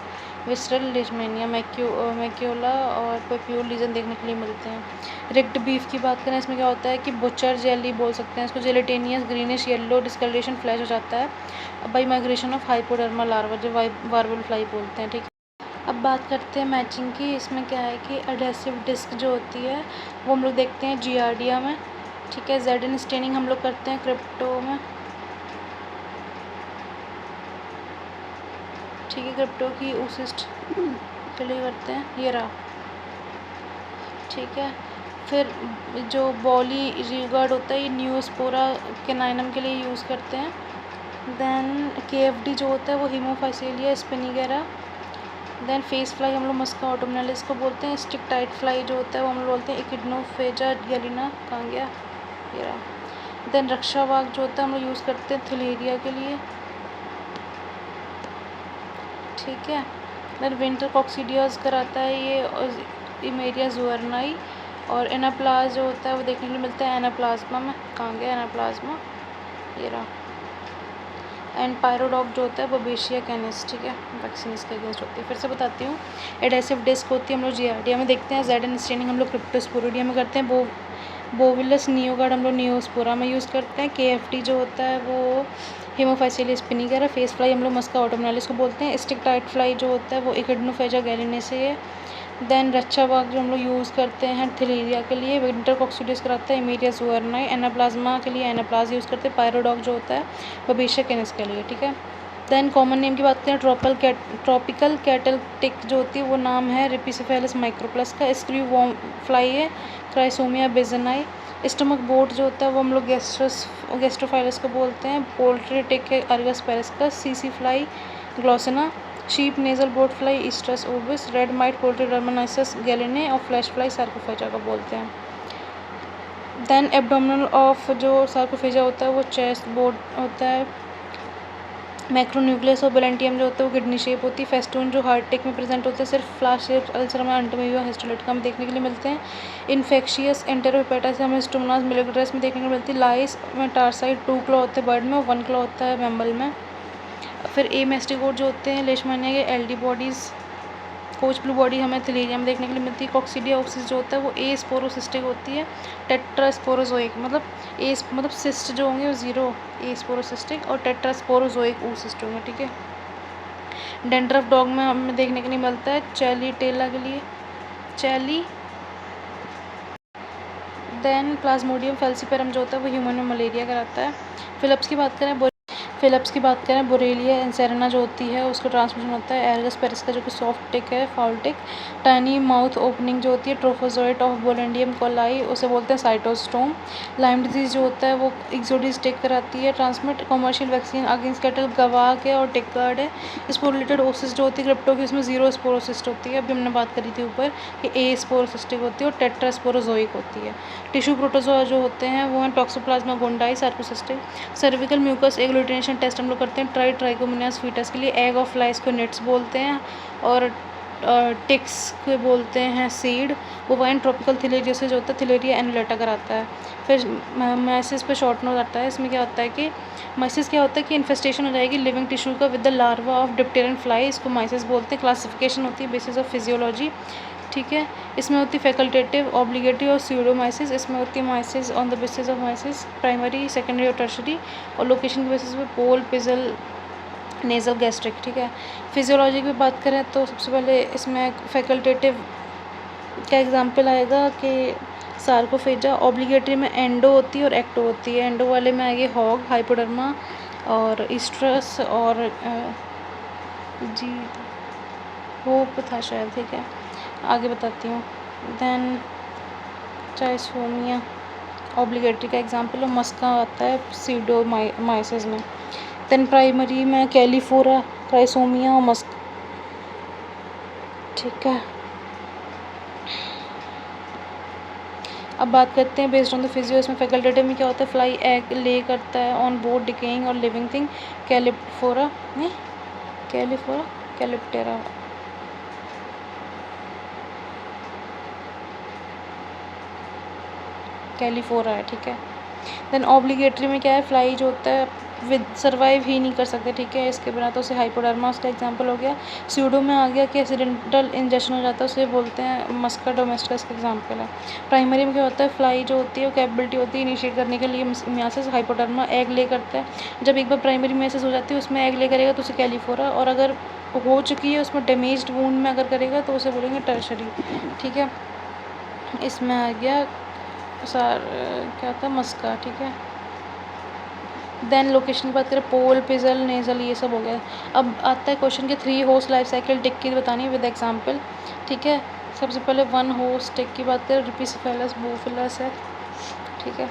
visceral leishmania. Macula और पेप्यूल लीजन देखने के लिए मिलते हैं। रिक्ड बीफ की बात करें, इसमें क्या होता है कि बुचर जेली बोल सकते हैं इसको, जेलेटेनियस ग्रीनिश येलो डिस्कलरेशन फ्लैश हो जाता है बाई माइग्रेशन ऑफ हाइपोडर्मा लार्वा, जो वार्वल फ्लाई बोलते हैं, ठीक है। अब बात करते हैं मैचिंग की। इसमें क्या है कि एडेसिव डिस्क जो होती है वो हम लोग देखते हैं जियार्डिया में, ठीक है। जेड एन स्टेनिंग हम लोग करते हैं क्रिप्टो में, ठीक है। क्रिप्टो की ऊसिस्ट के लिए करते हैं, ये रहा, ठीक है। फिर जो बॉली रिगार्ड होता है ये न्यूस्पोरा केनाइनम के लिए यूज़ करते हैं। देन KFD जो होता है वो हीमोफाइसिलिया स्पिनिगेरा। देन फेस फ्लाई हम लोग मस्का ऑटोमिनालिस को बोलते हैं। स्टिक टाइट फ्लाई जो होता है वो हम लोग बोलते हैं इकिडनोफेजा गैलिना, कहाँ गया ये रहा। देन रक्षावाग जो होता है हम लोग यूज़ करते हैं थलेरिया के लिए, ठीक है। देन विंटर कॉक्सीडियाज कराता है ये इमेरिया जुअरनाई। और एनाप्लाज जो होता है वो देखने के लिए मिलता है एनाप्लाज्मा में, कहाँ गया एनाप्लाज्मा, ये रहा। एंड पायरोडॉग जो होता है वो बेशिया कैनिस, ठीक है, वैक्सीन इसके अगेंस्ट होती है। फिर से बताती हूँ, एडेसिव डिस्क होती है हम लोग जियार्डिया में देखते हैं, जेड एन स्टेनिंग हम लोग क्रिप्टोस्पोरिडिया में करते हैं, बोविलस नियोगार्ड हम लोग नियोस्पोरा में यूज़ करते हैं। KFD जो होता है वो हीमोफाइसिलिया स्पिनिगेरा। फेस फ्लाई हम लोग मस्का ऑटोमिनालिस को बोलते हैं। स्टिक टाइट फ्लाई जो होता है वो इकिडनोफेजा गैलिनेसी है। देन रक्षावाग जो हम लोग यूज़ करते हैं थलेरिया के लिए, विंटर कॉक्सीडियस कराता है इमेरिया जुअरनाई। एनाप्लाज्मा के लिए एनाप्लाज यूज़ करते हैं। पायरोडॉग जो होता है वो बेशिया कैनिस के लिए, ठीक है। देन कॉमन नेम की बात करें, ट्रॉपिकल कैटल टिक जो होती है वो नाम है रिपिसिफेलिस माइक्रोप्लस का। स्क्रू वॉर्म फ्लाई है क्राइसोमिया बेजनाई। स्टमक बोट जो होता है वो हम लोग गैस्ट्रोफाइलस को बोलते हैं। पोल्ट्री टिक है अर्गस पेरिस का। CC fly Glossina. Sheep nasal bot fly Oestrus ovis. Red mite poultry Dermanyssus gallinae. और फ्लैश फ्लाई सार्कोफेजा को बोलते हैं। देन एब्डोमिनल ऑफ जो सार्कोफेजा होता है वो चेस्ट बोट होता है। मैक्रोन्यूक्लियस और बेलेंटियम जो होता है वो किडनी शेप होती है। फेस्टून जो हार्ट टेक में प्रेजेंट होते हैं सिर्फ फ्लाश शेप अल्सर में अंटोमीबिया हिस्टोलिटिका में देखने के लिए मिलते हैं। इन्फेक्शियस एंटेरोहेपेटाइटिस हमें स्टोमोनास मिलिग्रेस में देखने को मिलती है। लाइस में टारसाइड 2 क्लॉ होते हैं बर्ड में और 1 क्लॉ होता है मैमल में। फिर ए मेस्टिकोट जो होते हैं लेशमानिया के एल्डी बॉडीज़। कोच ब्लू बॉडी हमें थैलेरिया में देखने के लिए मिलती है। कॉक्सीडियोसिस जो होता है वो ए स्पोरोसिस्टिक होती है। टेट्रास्पोरोजोइक मतलब सिस्ट जो होंगे वो 0 ए स्पोरोसिस्टिक और टेट्रास्पोरोजोइक ओ सिस्ट होंगे, ठीक है। डेंड्रफ डॉग में हमें देखने के लिए मिलता है चैली टेला के लिए चैली। देन प्लाज्मोडियम फेल्सीपेरम जो होता है वो ह्यूमन में मलेरिया कराता है। फिलिप्स की बात करें बोरेलिया एंसेरेना जो होती है उसका ट्रांसमिशन होता है एरगस पेरिस का जो कि सॉफ्ट टिक है फाउल टिक। टाइनी माउथ ओपनिंग जो होती है ट्रोफोजोइट ऑफ बोलेंडियम कोलाई उसे बोलते हैं साइटोस्टोम। लाइम डिजीज़ जो होता है वो एक्सोडीज टिक कराती है transmit. Commercial vaccine against cattle Gavac है और टिकगार्ड है। स्पोरिलेटेड ओसिस जो होती है क्रिप्टो की उसमें 0 स्पोरोसिस्ट होती है। अभी हमने बात करी थी ऊपर कि ए स्पोरोसिस्टिक होती है और टेट्रास्पोरोजोइक होती है। टिश्यू प्रोटोजोआ जो होते हैं वो हैं Toxoplasma gondii sarcocystis. Cervical mucus agglutination test हम लोग करते हैं ट्राइकोमोनास फीटस के लिए। एग ऑफ फ्लाइज को नेट्स बोलते हैं और टिक्स को बोलते हैं सीड। बोवाइन ट्रॉपिकल थिलेरियोसिस जो होता है थिलेरिया एनुलेटा कराता है। फिर माइसिस पे शॉर्ट नोट आता है। इसमें क्या होता है कि माइसिस क्या होता है कि इन्फेस्टेशन हो जाएगी लिविंग टिश्यू का with the larva of dipteran fly, इसको माइसिस बोलते हैं। क्लासिफिकेशन होती है बेसिस ऑफ फिजियोलॉजी, ठीक है। इसमें होती है फैकल्टेटिव ऑब्लिगेटरी और स्यूडोमाइसिस। इसमें होती है माइसिस on the basis of माइसिस primary secondary और टर्शरी और लोकेशन के बेसिस पे पोल पिजल नेजल गैस्ट्रिक, ठीक है। फिजियोलॉजी की बात करें तो सबसे पहले इसमें फैकल्टेटिव का एग्जांपल आएगा कि सार्कोफेजा। ऑब्लिगेटरी में एंडो होती है और एक्टो होती है। एंडो वाले में आएगी हॉग हाइपोडर्मा और ईस्ट्रस और जी होप था शायद, ठीक है। आगे बताती हूँ। देन ट्राइसोमिया ऑब्लिगेटरी का एग्जांपल और मस्का आता है सीडोमाइसिस में। देन प्राइमरी में कैलीफोरा ट्राइसोमिया और मस्क, ठीक है। अब बात करते हैं बेस्ड ऑन द फिजियो। इसमें फैकल्टेटिव में क्या होता है फ्लाई एग ले करता है ऑन बोर्ड डिकेइंग और लिविंग थिंग। कैलिप्टेरा कैलिफोरा है, ठीक है। देन ऑब्लिगेटरी में क्या है फ्लाई जो होता है विद सर्वाइव ही नहीं कर सकते, ठीक है, इसके बिना, तो उसे हाइपोडर्मा उसका एग्जांपल हो गया। स्यूडो में आ गया कि एक्सीडेंटल इंजेक्शन हो जाता है उसे बोलते हैं मस्का डोमेस्टिकस का एग्जांपल है। प्राइमरी में क्या होता है फ्लाई जो होती है वो कैपेबिलिटी होती है इनिशिएट करने के लिए मियासिस। हाइपोडर्मा एग ले करता है। जब एक बार प्राइमरी मियासिस हो जाती है उसमें एग ले करेगा तो उसे कैलिफोरा, और अगर हो चुकी है उसमें डैमेज्ड वूंड में अगर करेगा तो उसे बोलेंगे टर्शरी, ठीक है। इसमें आ गया क्या था मस्का, ठीक है। देन लोकेशन की बात करें पोल पिजल नेजल ये सब हो गया। अब आता है क्वेश्चन के 3 होस्ट लाइफ साइकिल टिक की बतानी है विद एग्जांपल, ठीक है। सबसे पहले 1 होस्ट टिक की बात करें रिपिसिफेलस बोफिलस है, ठीक है।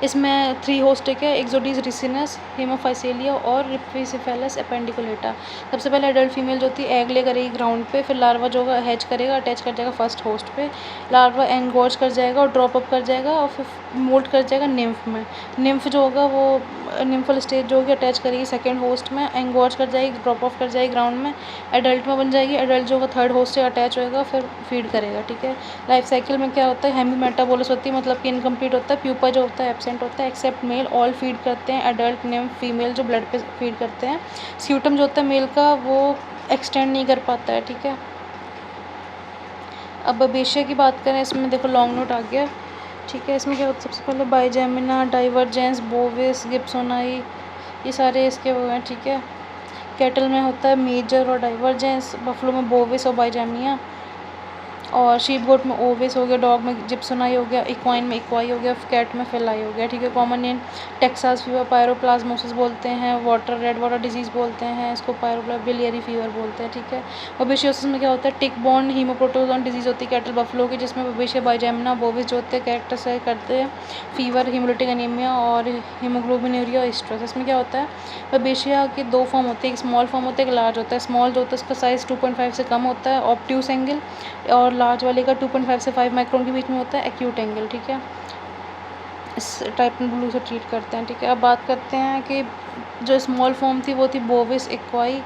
इसमें 3 होस्ट टिक है एक्सोडीज रिसिनस हेमोफाइसेलिया और रिपिसिफेलस एपेंडिकुलेटा। सबसे पहले एडल्ट फीमेल जो होती है एग ले करेगी ग्राउंड पे, फिर लार्वा जो होगा हैच करेगा अटैच कर जाएगा फर्स्ट होस्ट पे। लार्वा एनगॉर्ज कर जाएगा और ड्रॉप अप कर जाएगा और फिर मोल्ट कर जाएगा निम्फ में। निम्फ जो होगा वो निम्फल स्टेज जो होगी अटैच करेगी सेकेंड होस्ट में, एंगॉर्ज कर जाएगी ड्रॉप ऑफ कर जाएगी ग्राउंड में, एडल्ट में बन जाएगी। एडल्ट जो होगा थर्ड होस्ट से अटैच होएगा फिर फीड करेगा, ठीक है। लाइफ साइकिल में क्या होता है हेमी मेटाबोलस होती है मतलब कि इनकम्प्लीट होता है। प्यूपा जो होता है एब्सेंट होता है एक्सेप्ट मेल, ऑल फीड करते हैं एडल्ट निम्फ फीमेल जो ब्लड पे फीड करते हैं। स्यूटम जो होता है मेल का वो एक्सटेंड नहीं कर पाता है, ठीक है। अब बेशिया की बात करें इसमें देखो लॉन्ग नोट आ गया, ठीक है। इसमें क्या होता है सबसे पहले बाइजेमिना डाइवर्जेंस बोविस गिब्सोनाई ये सारे इसके वो हैं, ठीक है। कैटल में होता है मेजर और डाइवर्जेंस, बफलो में बोविस और बाइजेमिया, और शीप गोट में ओविस हो गया, डॉग में जिप्सोनाई हो गया, इक्वाइन में इक्वाई हो गया, कैट में फेलाई हो गया, ठीक है। कॉमन नेम टेक्सास फीवर पायरोप्लाज्मोसिस बोलते हैं, वाटर रेड वाटर डिजीज़ बोलते हैं इसको, बिलियरी फीवर बोलते हैं, ठीक है। बबेशियोसिस में क्या होता है टिक बॉर्न हीमोप्रोटोजोन डिजीज़ होती है कैटल बफलो की, जिसमें बबेशिया बाइजेमिना बोविस जो होते हैं कैरेक्टर से करते हैं फीवर हीमोलिटिक एनीमिया और हीमोग्लोबिनूरिया और स्ट्रेस। इसमें क्या होता है बबेशिया के 2 फॉर्म होते हैं, एक स्मॉल फॉर्म होता है एक लार्ज होता है। स्मॉल जो होता है उसका साइज़ 2.5 से कम होता है ऑब्ट्यूस एंगल, और लार्ज वाले का 2.5 से 5 माइक्रोन के बीच में होता है एक्यूट एंगल, ठीक है। इस टाइटन ब्लू से ट्रीट करते हैं, ठीक है। अब बात करते हैं कि जो स्मॉल फॉर्म थी वो थी बोविस एक्वाई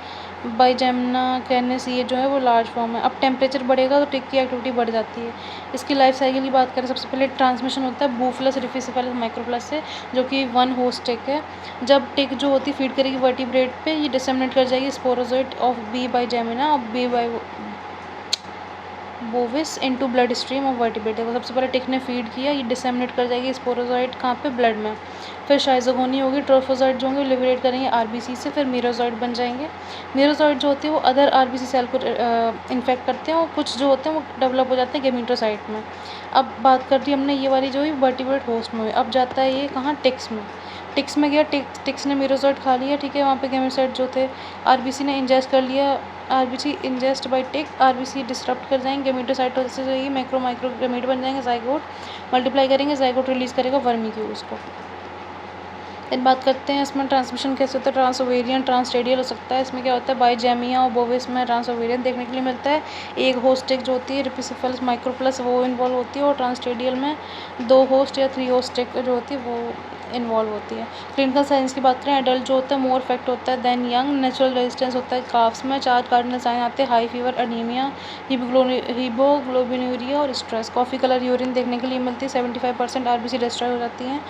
बाइजेमिना कैनिस, ये जो है वो लार्ज फॉर्म है। अब टेम्परेचर बढ़ेगा तो टिक की एक्टिविटी बढ़ जाती है। इसकी लाइफ साइकिल की बात करें, सबसे पहले ट्रांसमिशन होता है बूफलस रिफिसिफेलस माइक्रोप्लस से, जो कि वन होस्ट टिक है। जब टिक जो होती है फीड करेगी वर्टिब्रेट पे, ये डिसेमिनेट कर जाएगी स्पोरोजोइट ऑफ बी बाइजेमिना और बी बाई bovis into blood stream of vertebrate. देखो सबसे पहले टिक ने फीड किया, ये डिसेमिनेट कर जाएगी स्पोरोजोइट कहाँ पे, ब्लड में। फिर शाइजोगोनी होगी, ट्रोफोजोइट जो होंगे लिबरेट करेंगे आरबीसी से, फिर मीरोजोइट बन जाएंगे। मीरोजोइट जो होते हैं वो अदर आरबीसी सेल को इन्फेक्ट करते हैं और कुछ जो होते हैं वो डेवलप हो जाते हैं गेमिटोसाइट में। अब बात कर दी हमने ये वाली जो हुई वर्टिब्रेट होस्ट में हुई। अब जाता है ये कहाँ, टिक्स में। टिक्स में गया, टिक्स ने मीरोजोइट खा लिया, ठीक है। वहाँ पे गेमिटोसाइट जो थे आरबीसी ने इंजेस्ट कर लिया, आरबीसी इंजेस्ट बाय टिक, आरबीसी डिस्टर्ब कर जाएंगे गेमिटोसाइटोसिस से, ये माइक्रो गेमिट बन जाएंगे, जाइगोट मल्टीप्लाई करेंगे, जाइगोट रिलीज करेगा वर्मिक्यूल्स को। फिर बात करते हैं इसमें ट्रांसमिशन कैसे होता है, ट्रांसओवेरियन ट्रांसरेडियल हो सकता है। इसमें क्या होता है, बाइजेमिया और बोविस में ट्रांसओवेरियन देखने के लिए मिलता है। एक होस्ट टिक जो होती है रिपिसिफेलस माइक्रोप्लस वो इन्वॉल्व होती है, और ट्रांसरेडियल में 2 होस्ट या 3 होस्ट टिक जो होती है वो इन्वॉल्व होती है। क्लिनिकल साइंस की बात करें, एडल्ट जो होता है मोर इफेक्ट होता है देन यंग, नेचुरल रेजिस्टेंस होता है काफ्स में, 4 कार्डिनल साइन आते हैं, हाई फीवर, अनीमिया, हीमोग्लोबिनूरिया और स्ट्रेस। कॉफ़ी कलर यूरिन देखने के लिए मिलती है, 75% आरबीसी डिस्ट्रॉय हो जाती हैं।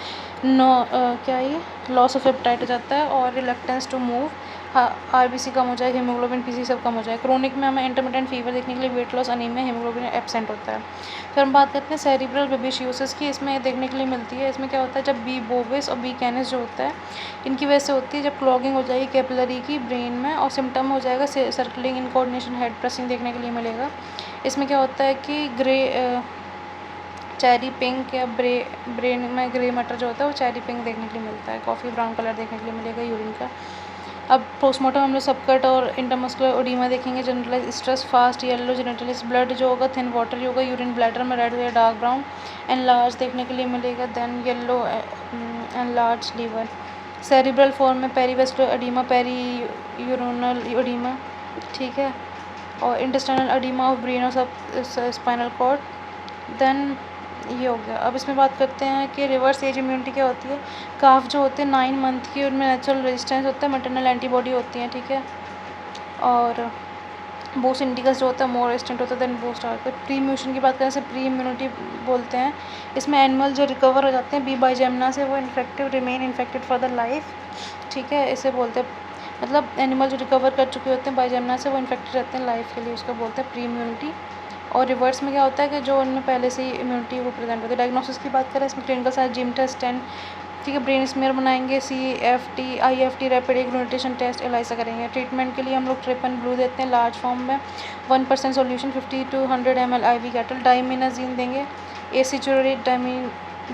क्या ये लॉस ऑफ एपेटाइट हो जाता है, और रिलक्टेंस टू मूव, आरबीसी कम हो जाएगा, हीमोग्लोबिन पीसी सब कम हो जाएगा। क्रोनिक में हमें इंटरमिटेंट फीवर देखने के लिए, wait loss, anaemia, haemoglobin absent होता है। फिर हम बात करते हैं सेरिब्रल बेबिशियोसिस की, इसमें देखने के लिए मिलती है। इसमें क्या होता है, जब बी बोविस और बी कैनिस जो होता है इनकी वजह से होती है, जब क्लॉगिंग हो जाएगी कैपिलरी की ब्रेन में, और सिम्टम हो जाएगा सर्कलिंग इनकोऑर्डिनेशन, हेड प्रेसिंग देखने के लिए मिलेगा। इसमें क्या होता है कि चेरी पिंक या ब्रेन में ग्रे मटर जो होता है वो चेरी पिंक देखने के लिए मिलता है। कॉफ़ी ब्राउन कलर देखने के लिए मिलेगा यूरिन का। अब पोस्टमार्टम हम लोग सबकट और इंटरमस्कुलर ओडीमा देखेंगे, generalize stress, fast yellow gelatinous, blood जो होगा थिन वाटर होगा, यूरिन ब्लैडर में रेड या डार्क ब्राउन एंड लार्ज देखने के लिए मिलेगा, then yellow and large liver. Cerebral form में perivascular oedema, perineuronal oedema, ठीक है, और इंटेस्टाइनल एडीमा ऑफ ब्रेन और सब स्पाइनल कॉर्ड। देन ये हो गया। अब इसमें बात करते हैं कि रिवर्स एज इम्यूनिटी क्या होती है। काफ जो होते हैं 9 मंथ की, उनमें नेचुरल रेजिस्टेंस होता है, मैटरनल एंटीबॉडी होती हैं, ठीक है। और बूस्ट इंडिकस जो होता है मोर रेजिस्टेंट होता है देन बूस्ट आकर। प्री इम्यूशन की बात करें, इसे प्री इम्यूनिटी बोलते हैं। इसमें एनिमल जो रिकवर हो जाते हैं बी बाइजेमिना से, वो infective remain infected for the life, ठीक है। इसे बोलते हैं, मतलब एनिमल जो रिकवर कर चुके होते हैं बाइजेमिना से वो इन्फेक्टेड रहते हैं लाइफ के लिए, उसको बोलते हैं प्री इम्यूनिटी। और रिवर्स में क्या होता है कि जो उनमें पहले से ही इम्यूनिटी वो प्रेजेंट होती है। डायग्नोसिस की बात करें, इसमें clinical signs Giemsa test and, ठीक है, ब्रेन स्मेयर बनाएंगे, CFT IFT rapid agglutination test ELISA करेंगे। ट्रीटमेंट के लिए हम लोग ट्रिपन ब्लू देते हैं लार्ज फॉर्म में, 1% solution 50 to 100 ml IV cattle. Diminazene देंगे, एसिचुरेट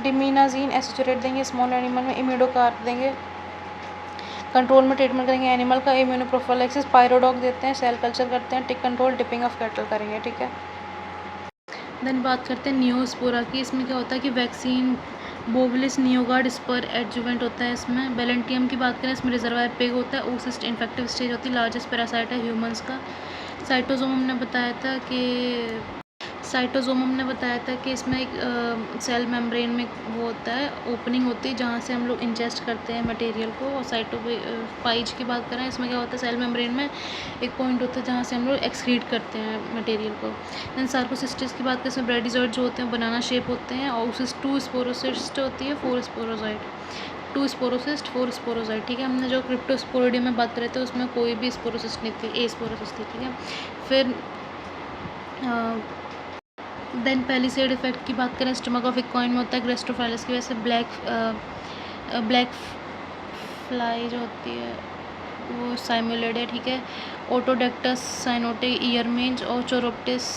डिमीनाजीन एसिचुरेट देंगे स्मॉल एनिमल में। इम्यूडोकार्प देंगे, कंट्रोल में ट्रीटमेंट करेंगे एनिमल का। इम्यूनोप्रोफाइलैक्सिस पायरोडॉक देते हैं, सेल कल्चर करते हैं। टिक कंट्रोल, डिपिंग ऑफ कैटल करेंगे, ठीक है। देन बात करते हैं नियोस्पोरा की। इसमें क्या होता है कि वैक्सीन बोवलिस नियोगार्ड स्पर एडजुवेंट होता है। इसमें बेलेंटियम की बात करें, इसमें रिजर्वायर पिग होता है, ओसिस्ट इन्फेक्टिव स्टेज होती है, लार्जेस्ट पैरासाइट है ह्यूमंस का। साइटोसोम हमने बताया था कि इसमें एक सेल मेम्ब्रेन में वो होता है, ओपनिंग होती है जहाँ से हम लोग इंजेस्ट करते हैं मटेरियल को। और साइटोपाइज की बात करें, इसमें क्या होता है, सेल मेम्ब्रेन में एक पॉइंट होता है जहाँ से हम लोग एक्सक्रीट करते हैं मटेरियल को। दैन सार्कोसिस्टिस की बात करें, इसमें ब्रेडिजॉइड जो होते हैं बनाना शेप होते हैं, और उससे 2 स्पोरोसिस्ट होती है, 4 स्पोरोजॉइड, 2 स्पोरोसिस्ट 4 स्पोरोजॉइड, ठीक है। हमने जो क्रिप्टोस्पोरिडियम में बात करे थे उसमें कोई भी स्पोरोसिस्ट नहीं थी, ए स्पोरोसिस्ट थी, ठीक है। फिर देन पैलिसेड इफेक्ट की बात करें, स्टमक ऑफ इक्वाइन में होता है ग्रेस्ट्रोफाइलस की वजह से। ब्लैक फ्लाई जो होती है वो साइमुलेड है, ठीक है। ओटोडेक्टस साइनोटिक ईयर मेंज, और चोरोप्टिस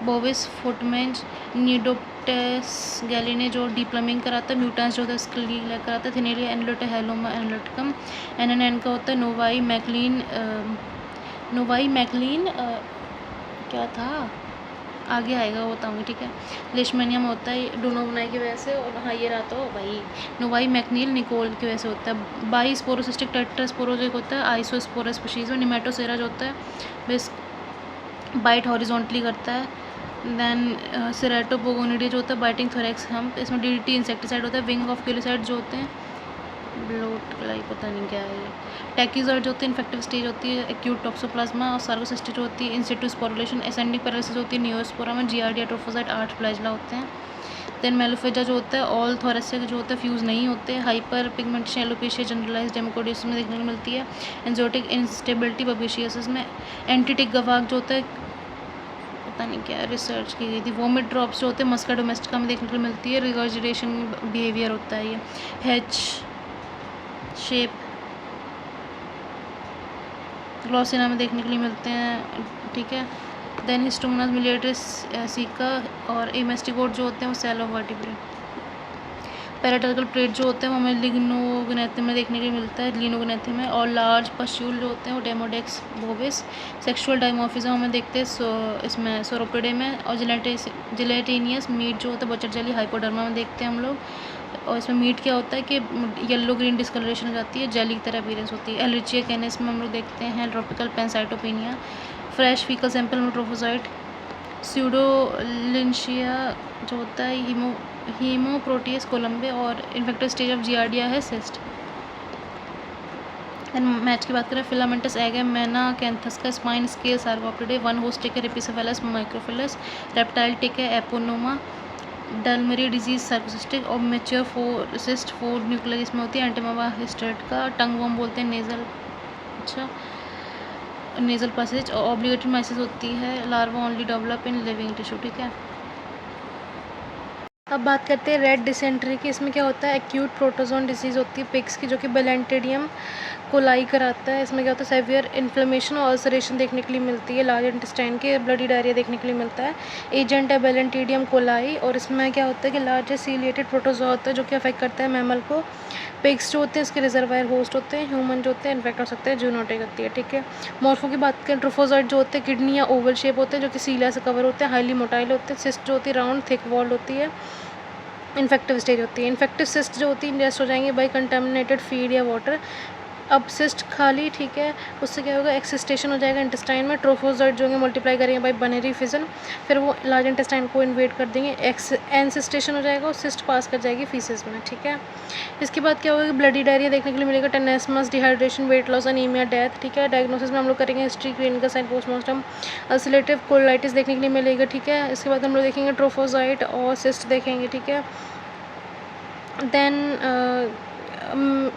बोविस फुटमेंज, नीडोप्टेस गैलिने जो डीप्लमिंग कराता है, म्यूटांस जो होता है स्कली कराता है, थिनेलिया एनलोटा हेलोमा एनलोटिकम। NNN का होता है नोवाई मैकलीन क्या था, आगे आएगा वो बताऊँगी, ठीक है। लेशमेनिया में होता है डोनोवनाई की वजह से, और हाँ ये रहा तो भाई नोवाई मैकनील निकोल की वजह से होता है। बाई स्पोरोसिस्टिक टेट्रास्पोरोजिक होता है आइसोस्पोरा स्पीशीज़ में। निमेटोसेरा जो होता है बस बाइट हॉरिजॉन्टली करता है, देन सेरेटोपोगोनिडी जो होता है बाइटिंग थोरैक्स हम्प, इसमें डीडीटी इंसेक्टिसाइड होता है। विंग ऑफ क्यूलिसाइड जो होते हैं ब्लोट लाई पता नहीं क्या है ये। टैकीजॉइड जो होती है इन्फेक्टिव स्टेज होती है एक्यूट टॉक्सोप्लाज्मा, और सार्कोसिस्टिस जो होती है इन सिटू स्पोरुलेशन। एसेंडिंग पैरालिसिस होती है नियोस्पोरा में। जीआरडी एट्रोफोसाइट 8 फ्लैजला होते हैं। देन मेलोफेजा जो होता है ऑल थोरेसिक जो होता है फ्यूज़ नहीं होते। हाइपर पिगमेंटेशन एलोपेशिया जनरलाइज डेमोकोडियस में देखने को मिलती है। एंजाइटिक इंस्टेबिलिटी बबेशियसिस में। एंटीटिक गवाक जो होता है पता नहीं क्या रिसर्च की गई थी। वोमिट ड्रॉप्स जो होते हैं मस्का डोमेस्टिका में देखने को मिलती है। रिगर्जिटेशन बिहेवियर होता है ये। हेच शेप ग्लॉसिना में देखने के लिए मिलते हैं, ठीक है। देन हिस्टोमोनास मिलिएटस सीका और एमेस्टिकोट जो होते हैं वो सेल ऑफ वर्टिब्रेट। पैराटर्कल प्लेट जो होते हैं वो हमें लिग्नोग्नेथिम में देखने के लिए मिलता है, लिनोग्नेथिम में। और लार्ज पश्यूल जो होते हैं वो डेमोडेक्स बोविस। सेक्सुअल डायमॉर्फिज्म हमें देखते हैं इसमें सोरोपिडे में। और जिलेटिनियस मीट जो होता है बचर जेली हाइपोडर्मा में देखते हैं हम लोग। और इसमें मीट क्या होता है कि येलो ग्रीन डिस्कलरेशन हो जाती है, जेली की तरह अपीयरेंस होती है। एलरिचिया कैनिस में हम लोग देखते हैं tropical pancytopenia. Fresh faecal sample में ट्रोफोसाइट। स्यूडोलिंशिया जो होता है हीमोप्रोटियस कोलम्बे। और इन्फेक्टिव स्टेज ऑफ जियार्डिया है सिस्ट। देन मैच की बात करें फिलामेंटस एग है मैना कैंथस का। Spine scale Sarcoptidae. One host tick है एपिसेफेलस माइक्रोफिलस। रेप्टाइल टिक है एपोनोमा। डलमरी डिजीज सार्कोसिस्टिक। और मेच्योर सिस्ट 4 न्यूक्लियर इसमें होती है एंटीमावा हिस्टेट का। टंग वॉर्म बोलते हैं नेजल, अच्छा नेजल पैसेज। और ऑब्लिगेटरी माइसिस होती है larva only develop in living tissue, ठीक है। अब बात करते हैं रेड डिसेंट्री की। इसमें क्या होता है एक्यूट प्रोटोजोन डिसीज़ होती है पिग्स की जो कि बेलेंटेडियम कोलाई कराता है। इसमें क्या होता है सेवियर इन्फ्लेमेशन और अल्सरेशन देखने के लिए मिलती है। लार्ज इंटेस्टाइन के ब्लडी डायरिया देखने के लिए मिलता है। एजेंट है बेलेंटेडियम कोलाई। और इसमें क्या होता है कि लार्ज सीलिएटेड प्रोटोजोआ होता है जो कि अफेक्ट करता है मैमल को। पिग्स जो होते हैं इसके रिजर्वायर होस्ट होते हैं। ह्यूमन जो होते हैं इन्फेक्ट हो सकते हैं जूनोटिक होती है, ठीक है। मॉर्फो की बात करें ट्रोफोजॉइड जो होते हैं किडनी या ओवल शेप होते हैं जो कि सीलिया से कवर होते हैं। हाईली मोटाइल होते हैं। सिस्ट जो होती है राउंड थिक वॉल्ड होती है। इन्फेक्टिव स्टेज होती है। इन्फेक्टिव सिस्ट जो होती है इंजेस्ट हो जाएंगे बाई कंटेमिनेटेड फीड या वाटर। अब सिस्ट खाली, ठीक है, उससे क्या होगा एक्सिस्टेशन हो जाएगा इंटेस्टाइन में। ट्रोफोजॉइड जो होंगे मल्टीप्लाई करेंगे बाई बनरी फिजन, फिर वो लार्ज इंटेस्टाइन को इन्वेट कर देंगे। एनसिस्टेशन हो जाएगा और सिस्ट पास कर जाएगी फीसिस में, ठीक है। इसके बाद क्या होगा कि ब्लडी डायरिया देखने के लिए मिलेगा। Tenesmus, dehydration, weight loss, anaemia, death, ठीक है। डायग्नोसिस में हम लोग करेंगे history, clinical sign, postmortem. Ulcerative colitis देखने के लिए मिलेगा, ठीक है। इसके बाद हम लोग देखेंगे ट्रोफोजॉइड और सिस्ट देखेंगे, ठीक है। Then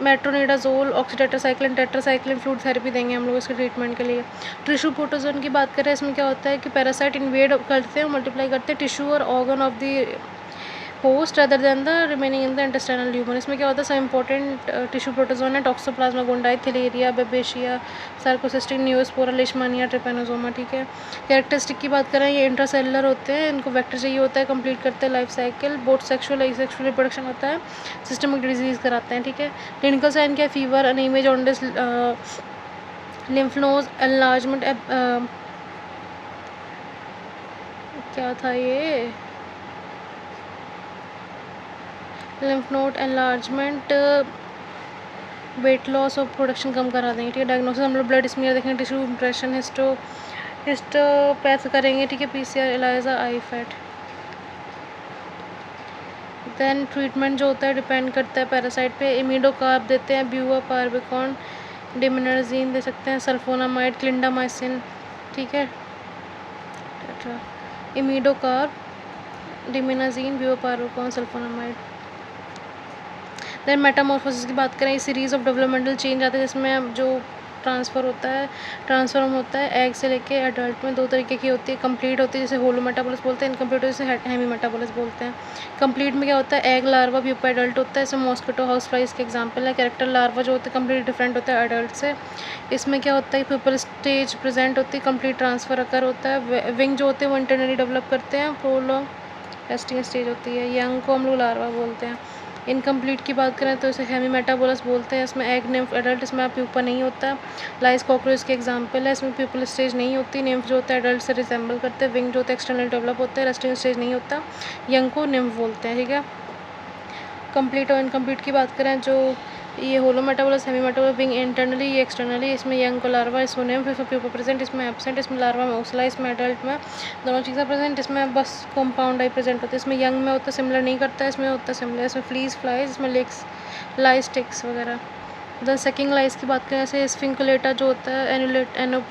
metronidazole, oxytetracycline, tetracycline fluid therapy देंगे हम लोग इसके ट्रीटमेंट के लिए। टिश्यू प्रोटोजोन की बात करें इसमें क्या होता है कि पैरासाइट इन्वेड करते हैं, मल्टीप्लाई करते हैं टिश्यू और organ of the host other than the remaining in the intestinal lumen. इसमें क्या होता है सब इंपॉर्टेंट टिश्यू प्रोटोजोन है टॉक्सोप्लाज्मा गोंडाई, थिलेरिया, बेबेशिया, सार्कोसिस्टिक, नियोस्पोरा, लेशमानिया, ट्रिपेनोसोमा, ठीक है। कैरेक्टरिस्टिक की बात करें ये इंट्रासेलुलर होते हैं, इनको वेक्टर चाहिए होता है, कंप्लीट करते हैं life cycle. Both sexual asexual reproduction होता है, सिस्टमिक डिजीज कराते हैं, ठीक है। क्लिनिकल साइन क्या है fever, anaemia, jaundice, lymph node enlargement, क्या था ये lymph node enlargement, weight loss और प्रोडक्शन कम करा देंगे, ठीक है। डायग्नोसिस हम लोग ब्लड स्मीयर देखेंगे, टिश्यू इम्प्रेशन, हिस्टोपैथ करेंगे, ठीक है। पीसीआर, एलाइजा, आई फैट। देन ट्रीटमेंट जो होता है डिपेंड करता है पैरासाइट पे। इमिडोकार्ब देते हैं, ब्यूआ पार्बिकॉन, डिमिनर्जीन दे सकते हैं, सल्फोनामाइड, क्लिंडामाइसिन, ठीक है। इमिडोकार्ब, डिमिनाजीन, ब्यूआ पार्बिकॉन, सल्फोनामाइड। देन मेटामॉर्फोसिस की बात करें, सीरीज़ ऑफ डेवलपमेंटल चेंज आते हैं जिसमें जो ट्रांसफॉर्म होता है एग से लेके एडल्ट में। 2 तरीके की होती है, कंप्लीट होती है जैसे होलो मेटाबोलिस बोलते हैं, इनकम्प्लीट जैसे हेमी मेटाबोलिस बोलते हैं। कंप्लीट में क्या होता है एग लार्वा प्यूपा एडल्ट होता है, इसमें मॉस्किटो हाउस फ्लाइज के एग्जाम्पल है। कैरेक्टर लार्वा जो होता है कंप्लीट डिफरेंट होता है एडल्ट से। इसमें क्या होता है प्यूपल स्टेज प्रेजेंट होती है, कंप्लीट ट्रांसफर अकर होता है। विंग जो होते हैं वो इंटरनली डेवलप करते हैं, प्रोलॉन्ग रेस्टिंग स्टेज होती है। यंग को हम लोग लार्वा बोलते हैं। इनकम्प्लीट की बात करें तो इसे हेमी मेटाबोलस बोलते हैं, इसमें एग निम्फ एडल्ट, इसमें प्यूपा नहीं होता। लाइस कॉकरोच के एग्जांपल है, इसमें प्यूपल स्टेज नहीं होती। निम्फ जो होता है एडल्ट से रिसेंबल करते हैं। विंग जो होता है एक्सटर्नल डेवलप होता है, रेस्टिंग स्टेज नहीं होता। यंग को निम्फ बोलते हैं, ठीक है। कंप्लीट और इनकम्प्लीट की बात करें, जो ये holometabolous semimetabolous wing internally, ये एक्सटर्नली, इसमें यंग को लार्वा, इसमें नेम, फिर प्यूपा प्रेजेंट, इसमें एब्सेंट, इसमें लार्वा में ओसला, इसमें एडल्ट में दोनों चीज़ें प्रेजेंट, इसमें बस कंपाउंड आई प्रेजेंट होते हैं। इसमें यंग में होता है सिमिलर नहीं करता है, इसमें होता है सिमिलर, इसमें फ्लीज फ्लाइज, इसमें लेक्स लाइस टिक्स वगैरह। देन सेकिंग लाइस की बात करें, जैसे स्फिंकुलेटा जो होता है, एनुलेट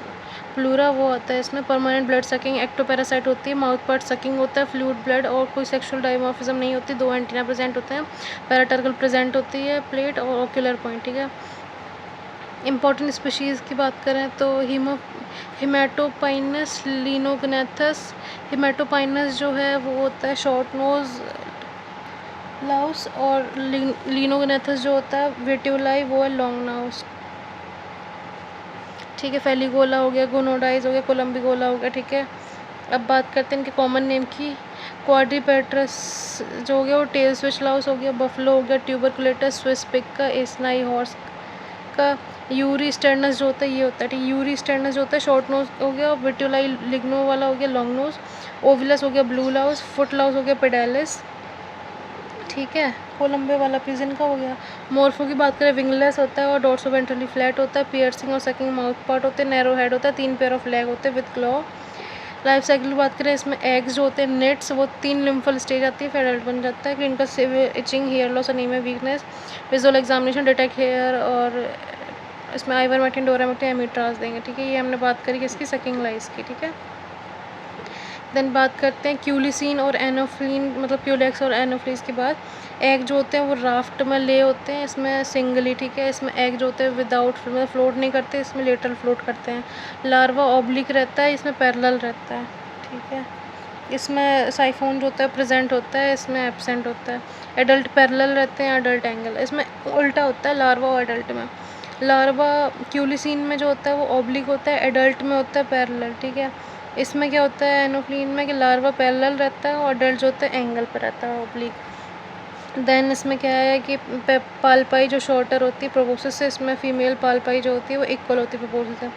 प्लूरा वो आता है इसमें, परमानेंट ब्लड सकिंग, एक्टोपैरासाइट होती है, माउथ पार्ट सकिंग होता है, फ्लूइड ब्लड, और कोई सेक्सुअल डायमॉर्फिज्म नहीं होती, 2 एंटीना प्रेजेंट होते हैं, पैराटर्गल प्रेजेंट होती है, प्लेट और ओक्यूलर पॉइंट। ठीक है, इंपॉर्टेंट स्पीशीज़ की बात करें तो हिमेटोपाइनस लिनोग्नेथस, हिमेटोपाइनस जो है वो होता है शॉर्ट नोज लाउस, और लिनोग्नेथस जो होता है वेट्यूलाई वो है लॉन्ग नाउस। ठीक है, फेलिगोला हो गया, गोनोडाइज हो गया, कोलम्बिगोला हो गया। ठीक है, अब बात करते हैं इनके कॉमन नेम की। क्वाड्रीपेट्रस जो हो गया वो टेल स्विच लाउस हो गया, बफलो हो गया, ट्यूबरकुलेटस, स्विस पिग का, एस्नाई हॉर्स का, यूरी स्टर्नस जो होता है ये होता है। ठीक, यूरी स्टर्नस जो होता है शॉर्ट नोज हो गया, विट्यूलाई लिग्नो वाला हो गया लॉन्ग नोज, ओविलस हो गया ब्लू लाउस, फुट लाउस हो गया पेडालिस। ठीक है, कोलम्बे वाला पिजन का हो गया। मोर्फो की बात करें, विंगलेस होता है और डॉर्सो वेंट्रली फ्लैट होता है, पियर्सिंग और सकिंग माउथ पार्ट होते हैं, नैरो हेड होता है, 3 पेयर ऑफ लेग होते हैं विद क्लॉ। लाइफ साइकिल की बात करें, इसमें एग्स जो होते हैं नेट्स, वो 3 लिम्फल स्टेज आती है, फिर एडल्ट बन जाता है। Clinical severe itching, hair loss, anaemia, weakness, visual examination, detect hair, और इसमें आइवरमेक्टिन, डोरामेक्टिन, एमिट्राज देंगे। ठीक है, ये हमने बात करी किसकी, सकिंग लाइस की। ठीक है, देन बात करते हैं क्यूलिसिन और एनोफ्लिन, मतलब क्यूलेक्स और एनोफ्लिस की बात। एग जो होते हैं वो राफ्ट में ले होते हैं, इसमें सिंगली। ठीक है, इसमें एग जो होते हैं विदाउट मतलब फ्लोट नहीं करते, इसमें लेटरल फ्लोट करते हैं। लार्वा ऑब्लिक रहता है, इसमें पैरेलल रहता है। ठीक है, इसमें साइफोन जो होता है प्रेजेंट होता है, इसमें एब्सेंट होता है। एडल्ट पैरेलल रहते हैं, एडल्ट एंगल, इसमें उल्टा होता है लार्वा और एडल्ट में। लार्वा क्यूलिसिन में जो होता है वो ऑब्लिक होता है, एडल्ट में होता है पैरेलल। ठीक है, इसमें क्या होता है एनोफ्लिन में कि लार्वा पैरेलल रहता है और एडल्ट जो होता है एंगल पर रहता है, ऑब्लिक। देन इसमें क्या है कि पालपाई जो शॉर्टर होती है प्रोबोसिस से, इसमें फीमेल पालपाई जो होती है वो इक्वल होती है प्रोबोसिस से।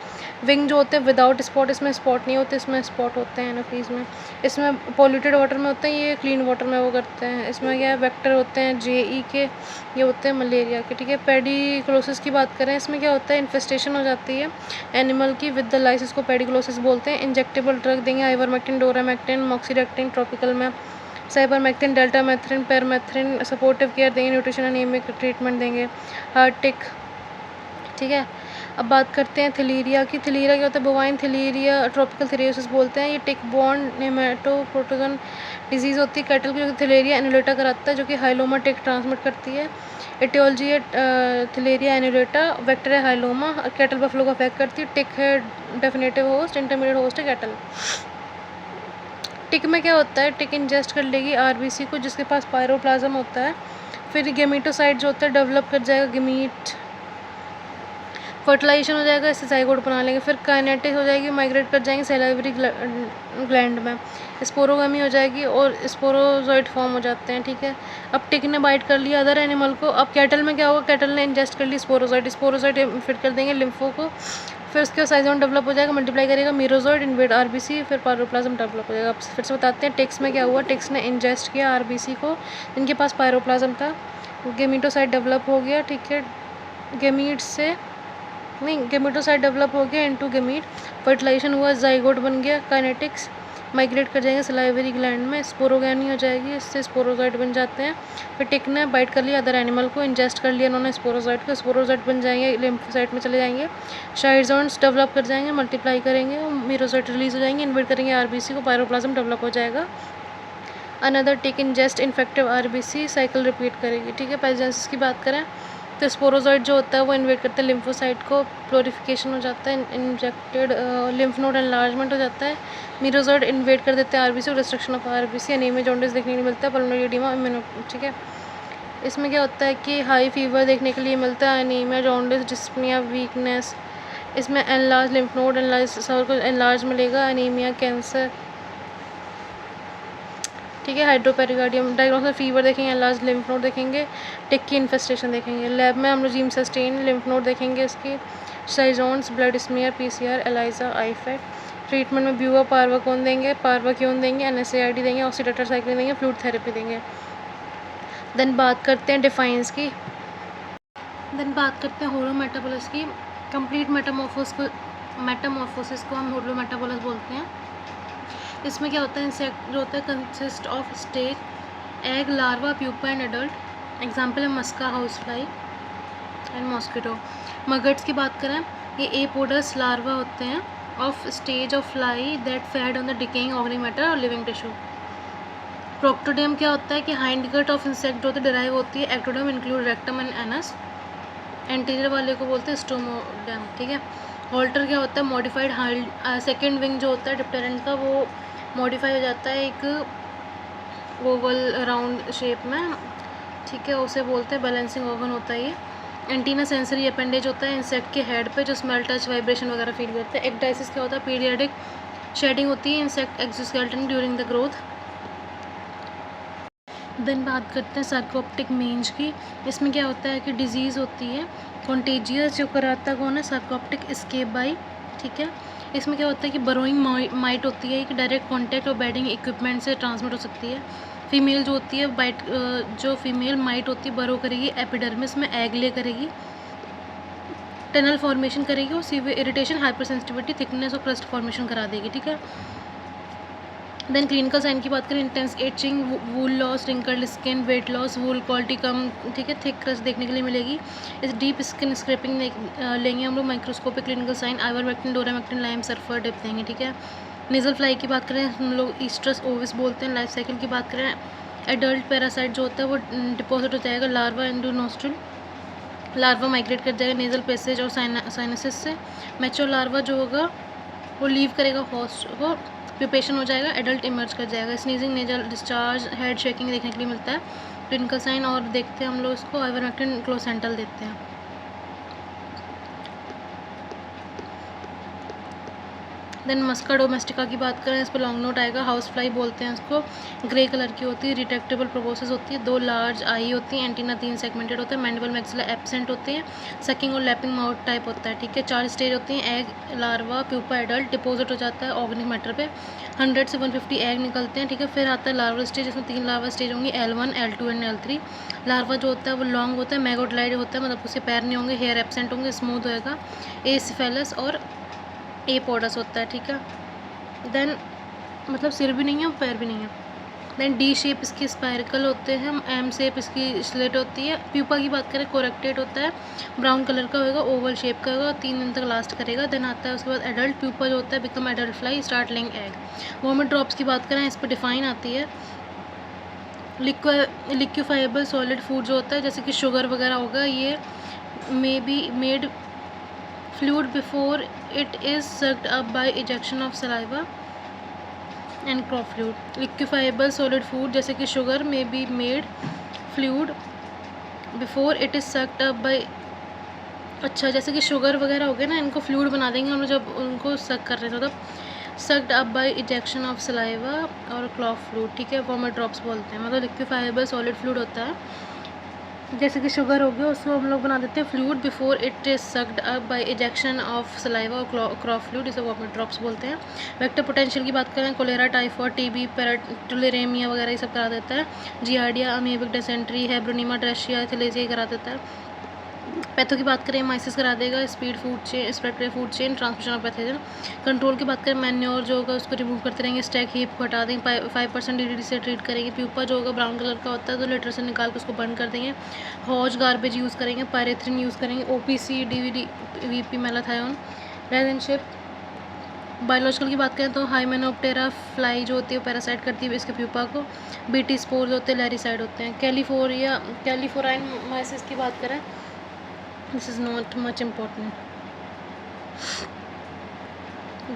विंग जो होते हैं विदाउट स्पॉट, इसमें स्पॉट नहीं होते, इसमें स्पॉट होते हैं एनोफीज में। इसमें पॉल्यूटेड वाटर में होते हैं, ये क्लीन वाटर में वो करते हैं। इसमें क्या है वेक्टर होते हैं JE के, ये होते हैं मलेरिया के। ठीक है, पेडिक्लोसिस की बात करें, इसमें क्या होता है इन्फेस्टेशन हो जाती है एनिमल की विद द लाइसिस को पेडिक्लोसिस बोलते हैं। इंजेक्टेबल ड्रग देंगे, आइवरमेक्टिन, डोरामेक्टिन, मॉक्सीडेक्टिन ट्रॉपिकल में, साइबरमेक्टिन, डेल्टामेथ्रिन, पेरमेथ्रिन, सपोर्टिव केयर देंगे, न्यूट्रिशन एनीमिक ट्रीटमेंट देंगे, हार्ट टिक। ठीक है, अब बात करते हैं थैलेरिया की। थैलेरिया क्या होता है बोवाइन थैलेरिया, ट्रॉपिकल थैलेरियोसिस बोलते हैं। ये टिक बॉर्न नेमेटोप्रोटोजन डिजीज़ होती है कैटल की, जो कि थैलेरिया एनुलेटा कराता है, जो कि हाइलोमा टिक ट्रांसमिट करती है। एटियोलॉजी है थैलेरिया एनुलेटा, वेक्टर है हाइलोमा, कैटल बफलो को अफेक्ट करती है। टिक है डेफिनेटिव होस्ट, इंटरमीडिएट होस्ट है कैटल। टिक में क्या होता है, टिक इंजेस्ट कर लेगी RBC को जिसके पास पायरोप्लाज्म होता है, फिर गेमीटोसाइट जो होता है डेवलप कर जाएगा, गेमीट फर्टिलाइजेशन हो जाएगा, इससे जाइगोट बना लेंगे, फिर काइनेटिक हो जाएगी, माइग्रेट कर जाएंगे सैलिवरी ग्लैंड में, स्पोरोगामी हो जाएगी और स्पोरोजोइड फॉर्म हो जाते हैं। ठीक है, अब टिक ने बाइट कर लिया अदर एनिमल को। अब कैटल में क्या होगा, कैटल ने इंजेस्ट कर ली स्पोरोजोइड, स्पोरोजोइड फिट कर देंगे लिम्फो को, फिर उसके बाद साइजोन डेवलप हो जाएगा, मल्टीप्लाई करेगा, मीरोजोइड इन्वेड RBC, फिर पायरोप्लाज्म डेवलप हो जाएगा। अब फिर से बताते हैं टिक्स में क्या हुआ। टिक्स ने इंजेस्ट किया RBC को, इनके पास पायरोप्लाज्म था, गेमीटोसाइट डेवलप हो गया। ठीक है, गेमीट से नहीं, गेमीटोसाइट डेवलप हो गया इनटू गेमीट, फर्टिलाइजेशन हुआ, जाइगोट बन गया, काइनेटिक्स, माइग्रेट कर जाएंगे सलाइवरी ग्लैंड में, स्पोरोगैमी हो जाएगी, इससे स्पोरोजोइड बन जाते हैं। फिर टिक ने बाइट कर लिया अदर एनिमल को, इंजेस्ट कर लिया इन्होंने स्पोरोजोइड को, स्पोरोजोइड बन जाएंगे, लिम्फोसाइट में चले जाएंगे, शाइजोन्स डेवलप कर जाएंगे, मल्टीप्लाई करेंगे, मीरोसाइट रिलीज हो जाएंगे, इन्वेट करेंगे RBC को, पायरोप्लाज्म डेवलप हो जाएगा। Another tick ingest infective RBC, cycle repeat करेगी। ठीक है, पैराजेनेसिस की बात करें तो स्पोरोजोइड जो होता है वो इन्वेट करता है लिम्फोसाइट को, प्लोरिफिकेशन हो जाता है, इंजेक्टेड लिम्फ नोड एनलार्जमेंट हो जाता है, मीरोजोइड इन्वेट कर देते हैं RBC, destruction of RBC, anaemia jaundice देखने को मिलता है, पल्मोनरी एडिमा, इम्यूनो। ठीक है, इसमें क्या होता है कि हाई फीवर देखने के लिए मिलता है, एनीमिया जॉन्डिस, डिस्पनिया, वीकनेस, इसमें enlarge lymph node enlarge circle enlarge मिलेगा, एनीमिया, कैंसर। ठीक है, हाइड्रोपेरिकार्डियम, डायग्नोसिस फीवर देखेंगे, एनलार्ज लिम्फ नोड देखेंगे, टिक की इन्फेस्टेशन देखेंगे। लैब में हम लोग जीम सस्टेन लिम्फ नोड देखेंगे, इसकी schizonts, blood smear, PCR, ELISA, IFAT. Treatment में ब्यूआ पार्वाकोन देंगे, पार्वाक्योन देंगे, NSAID देंगे, ऑक्सीडेटर साइक्लिन देंगे, फ्लूइड थेरेपी देंगे। देन बात करते हैं डिफाइंस की। देन बात करते हैं होलोमेटाबोलिस की। कंप्लीट मेटामॉर्फोसिस को हम होलोमेटाबोलिस बोलते हैं। इसमें क्या होता है, इंसेक्ट जो होता है consist of stage, egg, larva, pupa and adult. Example है मस्का, हाउस फ्लाई एंड मॉस्किटो। मगट्स की बात करें, ये एपोडस लार्वा होते हैं of stage of fly that fade on the decaying organic matter और लिविंग टिश्यू। प्रोक्टोडियम क्या होता है कि हाइंड गट ऑफ इंसेक्ट जो होती है डिराइव होती है। Ectoderm include rectum and anus. Anterior वाले को बोलते हैं स्टोमोडियम, ठीक है। हॉल्टर क्या होता है, मॉडिफाइड सेकेंड विंग जो होता है डिप्टेरेंट का, वो मॉडिफाई हो जाता है एक ओवल राउंड शेप में, ठीक है, उसे बोलते हैं बैलेंसिंग ऑर्गन होता है ये। एंटीना सेंसरी अपेंडेज होता है इंसेक्ट के हेड पे जो स्मेल, टच, वाइब्रेशन वगैरह फील करता है। एक्डाइसिस क्या होता है, पीरियडिक शेडिंग होती है insect exoskeleton during the growth. Then बात करते हैं सार्कोप्टिक मेंज की। इसमें क्या होता है कि डिजीज़ होती है कॉन्टेजियस, जो कराता कौन है, सार्कोप्टिक स्केप बाई, ठीक है। इसमें क्या होता है कि बरोइंग माइट होती है कि डायरेक्ट कांटेक्ट और बेडिंग इक्विपमेंट से ट्रांसमिट हो सकती है। फीमेल जो होती है बाइट, जो फीमेल माइट होती है बरो करेगी एपिडर्मिस में, एग ले करेगी, टनल फॉर्मेशन करेगी और severe irritation, hyper sensitivity, thickness और क्रस्ट फॉर्मेशन करा देगी, ठीक है। देन क्लिनिकल साइन की बात करें, intense itching, wool loss, wrinkled skin, weight loss, wool quality कम, ठीक है, थिक क्रस्ट देखने के लिए मिलेगी। इस डीप स्किन स्क्रैपिंग लेंगे हम लोग microscopic clinical sign, ivermectin, doramectin, lime sulphur dip देंगे, ठीक है। नेजल फ्लाई की बात करें हम लोग ईस्ट्रस ओविस बोलते हैं। लाइफ साइकिल की बात करें, एडल्ट पैरासाइट जो होता है वो डिपॉजिट हो जाएगा larva into nostril, larva migrate कर जाएगा नेजल पैसेज और साइनसिस से। मैच्योर लार्वा जो होगा वो लीव करेगा होस्ट को, प्यूपेशन हो जाएगा, एडल्ट इमर्ज कर जाएगा। Sneezing, nasal discharge, head shaking देखने के लिए मिलता है। क्लिनिकल साइन और देखते हैं हम लोग इसको, आइवरमेक्टिन क्लोसेंटल देते हैं। देन मस्का डोमेस्टिका की बात करें, इस पर लॉन्ग नोट आएगा, हाउस फ्लाई बोलते हैं इसको। ग्रे कलर की होती है, रिट्रैक्टेबल प्रोबोसिस होती है, 2 लार्ज आई होती है, एंटीना 3 सेगमेंटेड होता है, मैंडिबल मैक्सिला एब्सेंट होते हैं, सकिंग और लैपिंग माउथ टाइप होता है, ठीक है। 4 स्टेज होती हैं, egg, larva, pupa, adult, deposit हो जाता है ऑर्गेनिक मैटर पे। 100 से 150 एग निकलते हैं, ठीक है। फिर आता है लार्वा स्टेज, इसमें 3 लार्वा स्टेज होंगी, L1, L2 and L3। Larva जो होता है वो लॉन्ग होता है, मैगोडलाइड होता है, मतलब उसके पैर नहीं होंगे, हेयर एब्सेंट होंगे, स्मूथ होएगा, एसिफेलस और एपोडस होता है, ठीक है। देन मतलब सिर भी नहीं है और पैर भी नहीं है। देन डी शेप इसकी स्पायरिकल होते हैं, एम शेप इसकी स्लेट होती है। प्यूपा की बात करें, कोरेक्टेड होता है, ब्राउन कलर का होगा, ओवल शेप का होगा, 3 दिन तक लास्ट करेगा। देन आता है उसके बाद एडल्ट प्यूपा जो होता है, become adult fly, start laying egg. Vomit drops की बात करें, इस पर डिफाइन आती है, लिक्विफाइबल सॉलिड फूड जो होता है जैसे कि शुगर वगैरह होगा, ये may be made fluid before it is sucked up by ejection of saliva and crop fluid. Liquefiable solid food जैसे कि sugar may be made fluid before it is sucked up by, अच्छा जैसे कि sugar वगैरह हो गया ना, इनको फ्लूइड बना देंगे हम लोग जब उनको सक कर रहे थे, मतलब sucked up by ejection of saliva और क्रॉप फ्लूइड, ठीक है। वॉमिट ड्रॉप्स बोलते हैं, मतलब लिक्विफाइबल सॉलिड फ्लूइड होता है जैसे कि शुगर हो गया, उसको हम लोग बना देते हैं fluid before it is sucked up by ejection of saliva और क्रॉप फ्लूइड, इसे वॉमिट ड्रॉप्स बोलते हैं। वेक्टर पोटेंशियल की बात करें, कोलेरा, टाइफॉइड, टीबी, पैराटुलेरेमिया वगैरह ये सब करा देता है। जियार्डिया, अमीबिक डिसेंट्री, हेब्रोनीमा, ड्रेशिया, थैलेसिया करा देता है। पैथो की बात करें, माइसिस करा देगा, speed food chain, spread food chain, transmission of pathogen. Control की बात करें, मैन्योर जो होगा उसको रिमूव करते रहेंगे, स्टैक हीप को हटा देंगे, 5% DDT से ट्रीट करेंगे। प्यूपा जो होगा ब्राउन कलर का होता है तो लिटर से निकाल के उसको बर्न कर देंगे। हॉज गार्बेज यूज़ करेंगे, पायरेथ्रिन यूज़ करेंगे, OPC, DVD, VP, मेलाथायोन, रेजेंशिप। बायोलॉजिकल की बात करें तो हाइमेनोप्टेरा फ्लाई जो होती है वो पैरासाइट करती है इसके प्यूपा को। BT स्पोर्स होते हैं, लैरिसाइड होते हैं। कैलिफोराइन माइसिस की बात करें, this is not much important.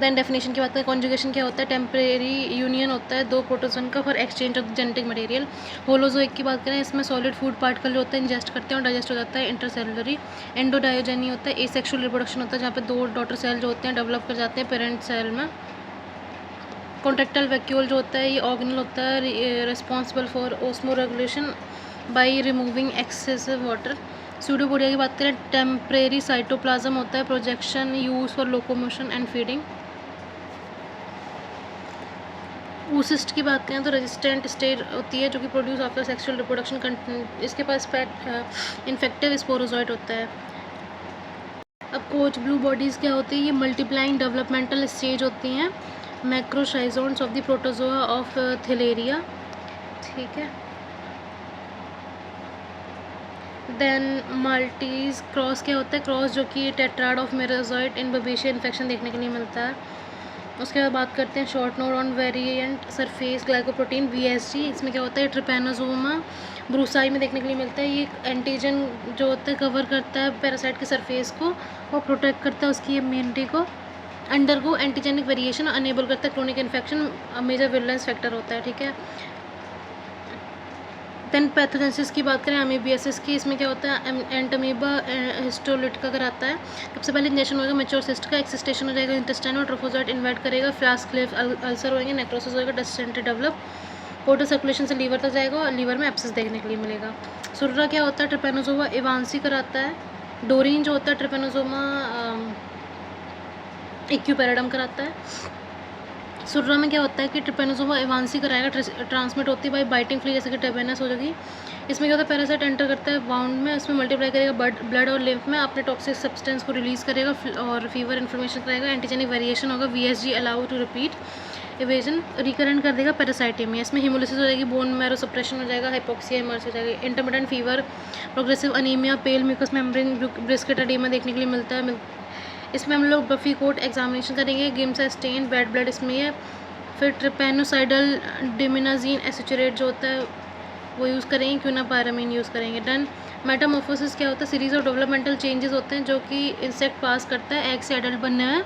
Then definition की बात करें, कॉन्जुगेशन क्या होता है, टेम्परेरी यूनियन होता है 2 प्रोटोजोन का for exchange of genetic material. Holozoic की बात करें, इसमें सॉलिड फूड पार्टिकल जो होता है इंजेस्ट करते हैं और डाइजेस्ट हो जाता है। इंटरसेलुलरी एंडोडायोजेनी होता है, एसेक्सुअल रिप्रोडक्शन होता है जहाँ पे 2 डॉटर सेल जो होते हैं डेवलप कर जाते हैं पेरेंट सेल में। कॉन्ट्रेक्टाइल वैक्यूल जो होता है ये ऑर्गेनल होता है responsible for osmo regulation by removing excessive water. Pseudopodia की बात करें, टेम्परेरी साइटोप्लाज्म होता है, projection use for locomotion and feeding. oocyst की बात करें तो रेजिस्टेंट स्टेज होती है जो कि प्रोड्यूस आफ्टर सेक्सुअल रिप्रोडक्शन, इसके पास इन्फेक्टिव स्पोरोजोइट होता है। अब कोच ब्लू बॉडीज़ क्या होती है, ये मल्टीप्लाइंग डेवलपमेंटल स्टेज होती हैं, मैक्रोशाइजोन्स ऑफ द प्रोटोजोआ ऑफ थिलेरिया, ठीक है। देन माल्टीज क्रॉस क्या होता है, क्रॉस जो कि tetrad of merozoite in Babesia infection देखने के लिए मिलता है। उसके बाद बात करते हैं short note on variant surface glycoprotein VSG, इसमें क्या होता है ट्रिपेनोसोमा ब्रूसाई में देखने के लिए मिलता है। ये एंटीजन जो होता है कवर करता है पैरासाइट के सरफेस को और प्रोटेक्ट करता है उसकी इम्यूनिटी को, अंडर को एंटीजेनिक वेरिएशन अनेबल करता है chronic infection, major virulence factor होता है, ठीक है। देन पैथोजेनेसिस की बात करें अमीबियासिस की, इसमें क्या होता है एंटमीबा हिस्टोलिटिका कराता है। सबसे पहले इंजेक्शन होगा मेच्योर सिस्ट का, एक्सिस्टेशन हो जाएगा इंटेस्टाइन और ट्रोफोजोइट इन्वाइट करेगा, फ्लास्क क्लेफ अल्सर होंगे, नेक्रोसिस होगा, डिसेंट्री डेवलप, पोर्टल सर्कुलेशन से लीवर तक जाएगा और लीवर में एब्सेस देखने के लिए मिलेगा। सुर्रा क्या होता है ट्रिपेनोसोमा एवांसी कराता है। डोरिन जो होता है ट्रिपेनोसोमा इक्यूपेराडम कराता है। सुर्रा में क्या होता है कि ट्रिपेनोसोमा एवांसी कराएगा, ट्रांसमिट होती है बाई बाइटिंग फ्ली जैसे कि टेबेनस हो जाएगी। इसमें क्या होता है पैरासाइट एंटर करता है वाउंड में, इसमें मल्टीप्लाई करेगा ब्लड और लिम्फ में, अपने टॉक्सिक सब्सटेंस को रिलीज करेगा और फीवर इन्फॉर्मेशन कराएगा, एंटीजेनिक वेरिएशन होगा, VSG allow to repeat evasion, recurrent कर देगा पैरासाइटेमिया, इसमें हिमोलिसिस हो जाएगी, बोन मैरो सप्रेशन हो जाएगा, हाइपोक्सिया इमर्ज हो जाएगी, इंटरमिटेंट फीवर, प्रोग्रेसिव अनीमिया, पेल म्यूकस मेम्ब्रेन ब्रिस्केट एडीमा देखने के लिए मिलता है। इसमें हम लोग बफी कोट एग्जामिनेशन करेंगे, गिम्स स्टेन बैड ब्लड इसमें है। फिर ट्रिपेनोसाइडल डिमिनाजीन एसिचुरेट जो होता है वो यूज़ करेंगे, क्यूनापारामीन यूज़ करेंगे। डन। मेटामॉर्फोसिस क्या होता है, सीरीज ऑफ डेवलपमेंटल चेंजेस होते हैं जो कि इंसेक्ट पास करता है एग से एडल्ट बनने में।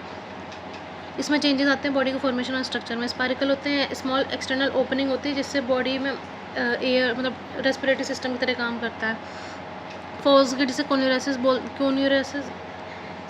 इसमें चेंजेस आते हैं बॉडी के फॉर्मेशन और स्ट्रक्चर में। स्पारिकल होते हैं, स्मॉल एक्सटर्नल ओपनिंग होती है जिससे बॉडी में एयर मतलब रेस्पिरेटरी सिस्टम की तरह काम करता है। फोर्स की जिसे कोन्यूरेसिस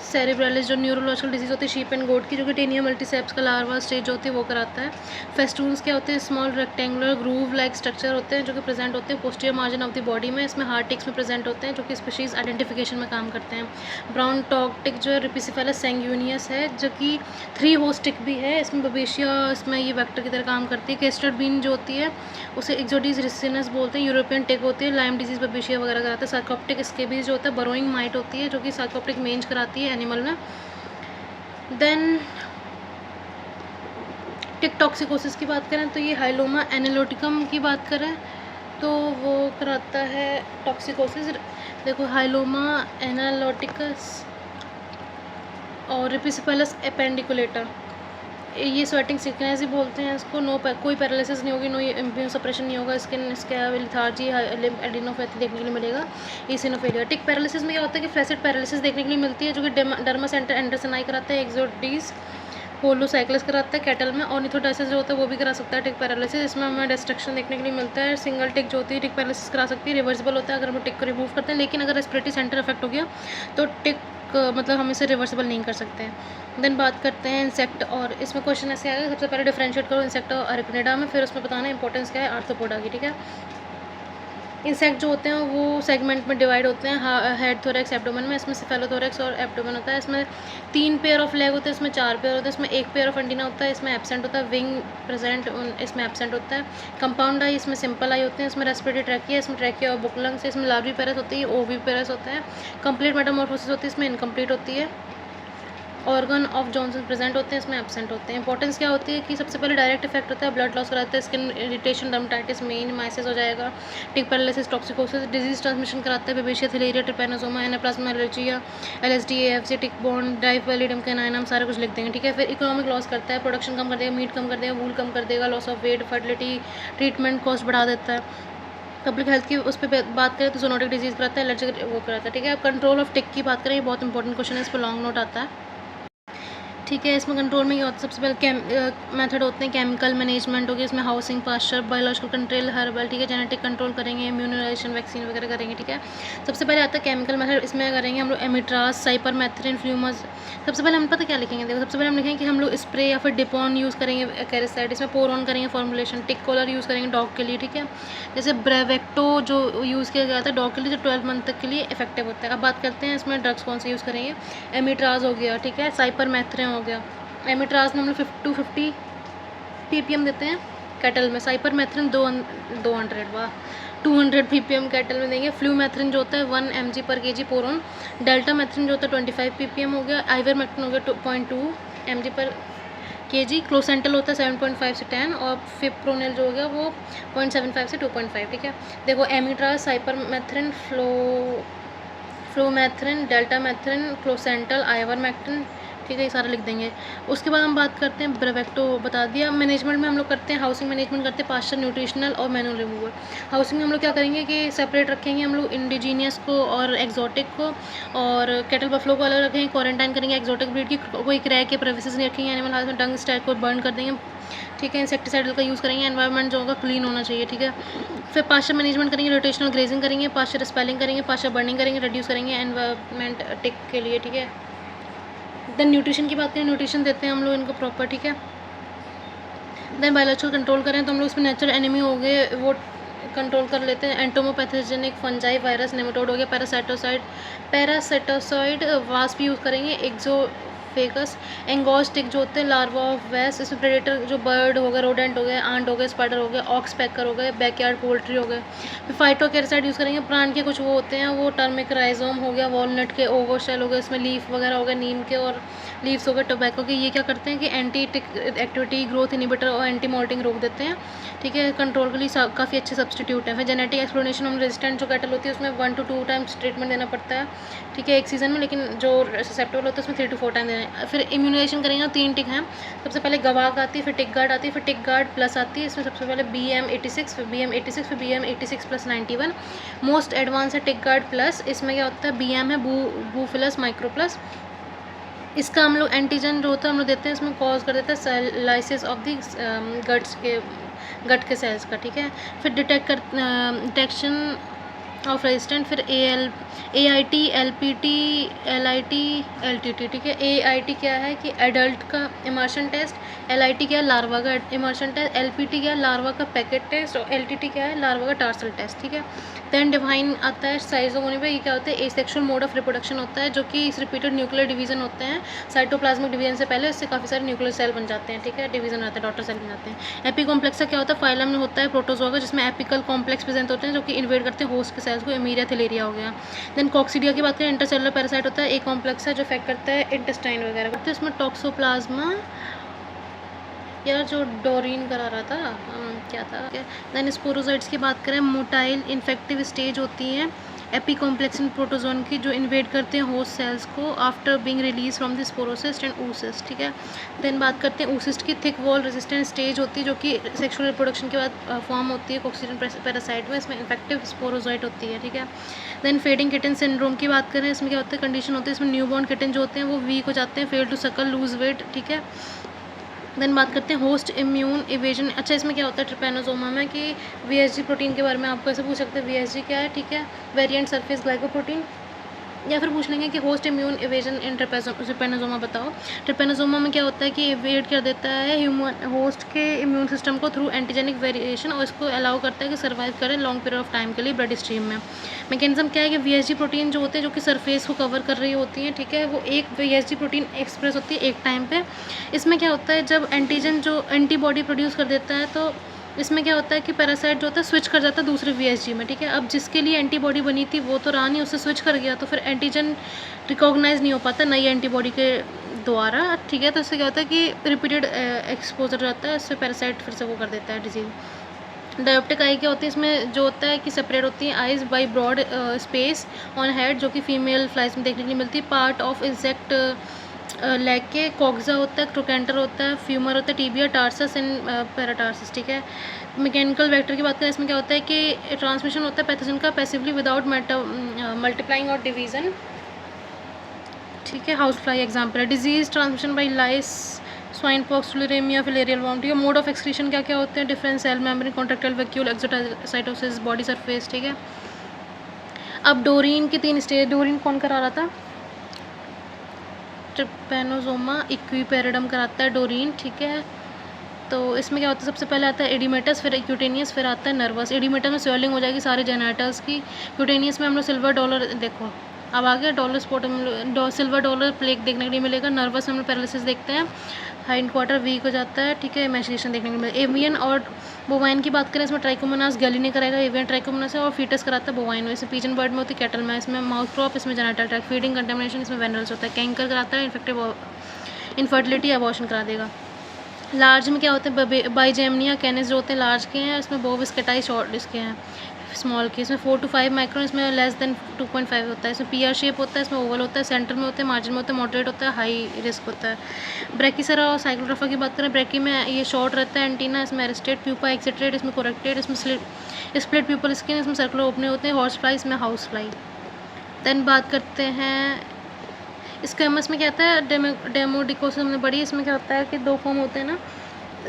सेरेब्रलिस जो न्यूरोलॉजिकल डिजीज होती है शीप एंड गोट की, जो कि टेनिया मल्टीसेप्स का लार्वा स्टेज होती है वो कराता है। फेस्टून्स क्या होते हैं, small rectangular groove like structure होते हैं जो कि प्रेजेंट होते हैं posterior margin of the body में, इसमें हार्ट टिक्स में प्रेजेंट होते हैं जो कि स्पीशीज आइडेंटिफिकेशन में काम करते हैं। ब्राउन टॉक टिक जो है रिपिसिफेलस सैंग्यूनियस है जो कि 3 होस्ट टिक भी है, इसमें बबेशिया इसमें ये वेक्टर की तरह काम करती है। केस्टर्ड बीन जो होती है उसे एक्सोडीज रिसिनस बोलते हैं, यूरोपियन टिक होती है, लाइम डिजीज बबेशिया वगैरह कराता है। सार्कोप्टिक स्केबीज जो होता है बरोइंग माइट होती है जो कि सार्कोप्टिक मेंज कराती है एनिमल में। देन टिक टॉक्सिकोसिस की बात करें तो ये हाइलोमा एनालिटिकम की बात करें तो वो कराता है टॉक्सिकोसिस। देखो हाइलोमा एनालिटिकस और रिपिसिपेलस एपेंडिकुलेटा, ये स्वेटिंग सिकनेस ही बोलते हैं इसको। कोई पैरालिसिस नहीं होगी, नो इम्यून सप्रेशन नहीं होगा, स्किन लिथार्जी एडिनोपैथी देखने के लिए मिलेगा, ईसिनोफेलिया। टिक पैरालिसिस में क्या होता है कि फ्लैसिड पैरालिसिस देखने के लिए मिलती है जो कि डर्मा सेंटर एंडरसन आई कराता है, एक्सोडीज होलोसाइक्लस कराता है कैटल में, और निथोडाइसिस जो होता है वो भी करा सकता है टिक पैरालिसिस। इसमें हमें डिस्ट्रक्शन देखने के लिए मिलता है। सिंगल टिक जो होती है टिक पैरालिसिस करा सकती है, रिवर्सिबल होता है अगर हम टिक को रिमूव करते हैं, लेकिन अगर रेस्पिरेटरी सेंटर इफेक्ट हो गया तो टिक मतलब हम इसे रिवर्सिबल नहीं कर सकते हैं। देन बात करते हैं इंसेक्ट, और इसमें क्वेश्चन ऐसे आएगा सबसे पहले डिफरेंशिएट करो इंसेक्ट और अरेक्निडा में, फिर उसमें बताना इंपॉर्टेंस क्या है आर्थ्रोपोडा की, ठीक है। इंसेक्ट जो होते हैं वो सेगमेंट में डिवाइड होते हैं, हेड थोरैक्स एब्डोमेन में, इसमें सेफेलोथोरैक्स और एब्डोमेन होता है। इसमें 3 पेयर ऑफ लेग होते हैं, इसमें 4 पेयर होते हैं, इसमें 1 पेयर ऑफ एंटीना होता है, इसमें एब्सेंट होता है। विंग प्रेजेंट इसमें एब्सेंट होता है। कंपाउंड आई इसमें सिंपल आई होते हैं, इसमें रेस्पिरेटरी ट्रैकिया, इसमें ट्रैकिया और बुकलंग से, इसमें लार्वी पेरस होती है, ओवी पेरस होता है। कंप्लीट मेटामॉर्फोसिस होती है, इसमें इनकम्प्लीट होती है। ऑर्गन ऑफ जॉनसन प्रेजेंट होते हैं, इसमें एब्सेंट होते हैं। इंपॉर्टेंस क्या होती है कि सबसे पहले डायरेक्ट इफेक्ट होता है, ब्लड लॉस कराता है, स्किन इरिटेशन डर्मेटाइटिस मेन माइसिस हो जाएगा, टिक पैरालिसिस टॉक्सिकोसिस, डिजीज ट्रांसमिशन कराता है बबेशिया थिलेरिया ट्रिपेनोसोमा एनाप्लाज्मा एलर्जिया LSD AFC टिक बॉर्न डाइफेलिडियम कैनाइन, हम सारा कुछ लिख देंगे, ठीक है। फिर इकोनॉमिक लॉस करता है, प्रोडक्शन कम कर देगा, मीट कम कर देगा, वूल कम कर देगा, loss of weight, fertility, treatment cost बढ़ा देता है। पब्लिक हेल्थ की उस पर बात करें तो जोनोटिक डिजीज कराता है, एलर्जिक वो कराता है, ठीक है। अब कंट्रोल ऑफ टिक की बात करें, ये बहुत इंपॉर्टेंट क्वेश्चन है, इस पर लॉन्ग नोट आता है, ठीक है। इसमें कंट्रोल में क्या होता है, सबसे पहले मेथड होते हैं केमिकल मैनेजमेंट होगी, इसमें housing pasture biological control herbal, ठीक है। जेनेटिक कंट्रोल करेंगे, इम्यूनाइजेशन वैक्सीन वगैरह करेंगे, ठीक है। सबसे पहले आता है केमिकल मेथड, इसमें करेंगे हम लोग एमिट्रास साइपरमेथ्रिन फ्लूमस। सबसे पहले हम पता क्या लिखेंगे, देखो सबसे पहले हम लिखेंगे कि हम लोग स्प्रे या फिर डिपॉन यूज़ करेंगे कैरिसाइड, इसमें पोर ऑन करेंगे फॉर्मुलेशन, टिक कॉलर यूज़ करेंगे डॉग के लिए, ठीक है। जैसे ब्रेवेक्टो जो यूज़ किया गया था डॉग के लिए जो 12 मंथ तक के लिए इफेक्टिव होता है। अब बात करते हैं इसमें ड्रग्स कौन से यूज़ करेंगे, एमिट्राज हो गया, ठीक है, साइपरमेथ्रिन हो गया। एमिट्राज में हम लोग 250 ppm देते हैं, कैटल में। साइपरमेथ्रिन 200 वाह 200 ppm कैटल में देंगे। फ्लूमेथ्रिन जो होता है 1 mg पर kg पोरोन। डेल्टामेथ्रिन जो होता है 25 ppm हो गया। आइवरमेक्टिन हो गया 2.2 mg पर kg। क्लोसेंटल होता है 7.5 से 10 और फिप्रोनिल जो हो गया वो 0.75 से 2.5। ठीक है, देखो एमिट्राज, साइपरमेथ्रिन, फ्लोमेथ्रिन, डेल्टामेथ्रिन, क्लोसेंटल, आइवरमेक्टिन। ठीक है, ये सारा लिख देंगे। उसके बाद हम बात करते हैं ब्रेवेक्टो, बता दिया। मैनेजमेंट में हम लोग करते हैं हाउसिंग मैनेजमेंट करते हैं, पास्चर, न्यूट्रिशनल और मैनुअल रिमूवल। हाउसिंग में हम लोग क्या करेंगे कि सेपरेट रखेंगे हम लोग इंडिजीनियस को और एक्जोटिक को, और कैटल बफलो को अलग रखेंगे, क्वारंटाइन करेंगे एक्जोटिक ब्रीड की, कोई क्रैक के प्रेविसेस नहीं रखेंगे एनिमल हाउस में, डंग स्टैक को बर्न कर देंगे। ठीक है, इंसेक्टिसाइडल का यूज़ करेंगे, एनवायरनमेंट जो होगा क्लीन होना चाहिए। ठीक है, फिर पास्चर मैनेजमेंट करेंगे, रोटेशनल ग्रेजिंग करेंगे, पास्चर स्पेलिंग करेंगे, पास्चर बर्निंग करेंगे, रिड्यूस करेंगे एनवायरनमेंट टिक के लिए। ठीक है, देन न्यूट्रिशन की बात करें, न्यूट्रिशन देते हैं हम लोग इनको प्रॉपर। ठीक है, देन बायोलॉजिकल कंट्रोल करें तो हम लोग इसमें नेचुरल एनिमी हो गए वो कंट्रोल कर लेते हैं। एंटोमोपैथोजेनिक फंजाई, वायरस, नेमेटोड हो गया। पैरासाइटोसाइड वास्प यूज़ करेंगे। एक्जोफेगस, एंगोस्टिक जो होते हैं लार्वा ऑफ वेस्ट। इसमें प्रेडेटर जो बर्ड हो गए, रोडेंट हो गए, आंट हो गए, स्पाइडर हो गए, ऑक्स पैकर हो गए, बैकयार्ड पोल्ट्री हो गए। फिर फाइटोकेरासाइड यूज़ करेंगे। प्लांट के कुछ वो होते हैं, वो टर्मिक राइजोम हो गया, वॉलनट के ओवरशेल हो गए, इसमें लीफ वगैरह हो गए, नीम के और लीव्स हो गए, टोबैको के। ये क्या करते हैं कि एंटी एक्टिविटी, ग्रोथ इनिबिटर और एंटी मोल्टिंग रोक देते हैं। ठीक है, कंट्रोल के लिए काफ़ी अच्छे सब्सटीट्यूट है। फिर जेनेटिक एक्सप्लोरेशन, हम रेजिस्टेंट जो कैटल होती है उसमें 1 to 2 टाइम्स ट्रीटमेंट देना पड़ता है। ठीक है, एक सीज़न में, लेकिन जो ससेप्टेबल होता है उसमें 3 to 4 टाइम देना है। फिर इम्यूनाइजेशन करेंगे, 3 टिक हैं। सबसे पहले गवाक आती है, फिर टिक गार्ड आती है, फिर टिक गार्ड प्लस आती है। इसमें सबसे पहले BM86, फिर BM86, फिर BM86+91। मोस्ट एडवांस है टिक गार्ड प्लस। इसमें क्या होता है, BM है बूफिलस माइक्रो प्लस। इसका हम लोग एंटीजन जो होता है हम लोग देते हैं, इसमें कॉज कर देता है सेलाइसिस ऑफ दी गट के सेल्स का। ठीक है, फिर डिटेक्शन ऑफ रेजिस्टेंट। फिर AIT, LPT, LIT, LTT। ठीक है, AIT क्या है कि एडल्ट का इमर्शन टेस्ट, LIT क्या है लार्वा का इमर्शन टेस्ट, LPT क्या है लार्वा का पैकेट टेस्ट, और LTT क्या है लार्वा का टार्सल टेस्ट। ठीक है, देन डिवाइन आता है साइजोगोनी पे। ये क्या होता है, एसेक्सुअल मोड ऑफ रिप्रोडक्शन होता है, जो कि इस रिपीटेड न्यूक्लियर डिवीजन होते हैं। साइटोप्लाज्मिक डिवीजन से पहले इससे काफ़ी सारे न्यूक्लियर सेल बन जाते हैं। ठीक है, डिवीजन आता है, डॉटर सेल बन जाते हैं। एपी कॉम्प्लेक्स का क्या होता है, फाइलम में होता है प्रोटोजोआ का, जिसमें एपिकल कॉम्प्लेक्स प्रेजेंट होते हैं जो कि इन्वेड करते हैं होस्ट के सेल्स को। एमीरिया, थैलेरिया हो गया। देन कॉक्सीडिया की बात करें, इंटरसेलुलर पैरासाइट होता है, ए कॉम्प्लेक्स है जो इफेक्ट करता है इंटेस्टाइन वगैरह करते हैं। इसमें टॉक्सोप्लाज्मा, यार जो डोरीन करा रहा था क्या था। देन स्पोरोसाइट्स की बात करें, मोटाइल इन्फेक्टिव स्टेज होती हैं एपी कॉम्प्लेक्स इन प्रोटोजोन की, जो इन्वेड करते हैं होस्ट सेल्स को after being release from the sporocyst and oocyst। ठीक है, देन बात करते हैं oocyst की। थिक वॉल रेजिस्टेंट स्टेज होती है जो कि सेक्सुअल रिप्रोडक्शन के बाद फॉर्म होती है कॉक्सीडियन पैरासाइट में। इसमें इन्फेक्टिव स्पोरोजोइट होती है। ठीक है, देन फेडिंग किटन सिंड्रोम की बात करें, इसमें क्या होता है, कंडीशन होती है इसमें न्यूबॉर्न किटन जो होते हैं वो वीक हो जाते हैं, फेल टू सकल, लूज वेट। ठीक है, देन बात करते हैं होस्ट इम्यून इवेजन। अच्छा, इसमें क्या होता है ट्रिपैनोसोमा में कि VSG प्रोटीन के बारे में आपको ऐसे पूछ सकते हैं VSG क्या है। ठीक है, वेरिएंट सरफेस ग्लाइकोप्रोटीन, या फिर पूछ लेंगे कि होस्ट इम्यून इवेजन इन ट्रिपैनोसोमा बताओ। ट्रिपैनोसोमा में क्या होता है कि इवेड कर देता है ह्यूमन होस्ट के इम्यून सिस्टम को थ्रू एंटीजेनिक वेरिएशन, और इसको अलाउ करता है कि सर्वाइव करें लॉन्ग पीरियड ऑफ टाइम के लिए ब्लड स्ट्रीम में। मैकेनिज्म क्या है कि VSG प्रोटीन जो होते हैं जो कि सरफेस को कवर कर रही होती हैं। ठीक है, वो एक VSG प्रोटीन एक्सप्रेस होती है एक टाइम पे। इसमें क्या होता है, जब एंटीजन जो एंटीबॉडी प्रोड्यूस कर देता है तो इसमें क्या होता है कि पैरासाइट जो होता है स्विच कर जाता है दूसरे VSG में। ठीक है, अब जिसके लिए एंटीबॉडी बनी थी वो तो रहा नहीं, उससे स्विच कर गया, तो फिर एंटीजन रिकॉग्नाइज नहीं हो पाता नई एंटीबॉडी के द्वारा। ठीक है, तो इससे क्या होता है कि रिपीटेड एक्सपोजर रहता है, इससे पैरासाइट फिर से वो कर देता है डिजीज। डायोप्टिक आई क्या होती है, इसमें जो होता है कि सेपरेट होती है eyes by broad space on head, जो कि फीमेल फ्लाइज में देखने के लिए मिलती है। पार्ट ऑफ इंसेक्ट लेग के कॉक्सा होता है, ट्रोकेंटर होता है, फ्यूमर होता है, टीबिया, टार्सस एंड पैराटार्सस। ठीक है, मैकेनिकल वेक्टर की बात करें, इसमें क्या होता है कि ट्रांसमिशन होता है पैथोजन का पैसिवली विदाउट मल्टीप्लाइंग और डिवीजन। ठीक है, हाउस फ्लाई एग्जाम्पल है। Disease transmission by lice, swine pox, filaria, filarial worm. ठीक है, मोड ऑफ एक्सक्रीशन क्या क्या होते हैं, different cell membrane, contractile vacuole, exocytosis, body surface. ठीक है, अब डोरीन की 3 स्टेज। डोरीन कौन करा रहा था, ट्रिपैनोसोमा इक्विपेरिडम कराता है डोरीन। ठीक है, तो इसमें क्या होता है, सबसे पहले आता है एडिमेटस, फिर क्यूटेनियस, फिर आता है नर्वस। एडिमेटस में स्वेलिंग हो जाएगी सारे जेनेटल्स की। क्यूटेनियस में हम लोग सिल्वर डॉलर, देखो अब आ गया dollar spot, silver dollar plague देखने के लिए मिलेगा। नर्वस हम लोग पैरालिसिस देखते हैं, हाइंड क्वार्टर वीक हो जाता है, ठीक है। इमेजिनेशन देखने को मिलेगा। एवियन और बोवाइन की बात करें, इसमें ट्राइकोमोनास गैली कराएगा, एवियन ट्राइकोमोनास है, और फीटस कराता है बोवाइन। इसमें पिजन बर्ड में होती है, कैटल में इसमें माउथ क्रॉप, इसमें जेनिटल ट्रैक्ट, फीडिंग कंटेमिनेशन इसमें वेनरल्स होता है। कैंकर कराता है, इनफर्टिलिटी अबॉर्शन करा देगा। लार्ज में क्या होते हैं, बाइजेमनिया कैनिस जो होते हैं लार्ज के हैं, इसमें बोविस्केटाई शॉर्ट इसके हैं स्मॉल के। इसमें 4 to 5 माइक्रोन, इसमें लेस देन 2.5 होता है। इसमें पीआर शेप होता है, इसमें ओवल होता है, सेंटर में होता है, मार्जिन में होता है, मॉडरेट होता है, हाई रिस्क होता है। ब्रैकीसेरा और साइक्लोट्रोफा की बात करें, ब्रैकी में ये शॉर्ट रहता है एंटीना, इसमें एरिस्टेड, प्यूपा एक्सिट्रेट, इसमें कोरेक्टेड, इसमें स्प्लिट प्यूपल स्किन, इसमें सर्कुलर ओपनिंग होते हैं। हॉर्स फ्लाई, इसमें हाउस फ्लाई। देन बात करते हैं स्क्वेमस में क्या होता है, डेमोडिकोस हमने पढ़ी। इसमें क्या होता है कि 2 फॉर्म होते हैं ना,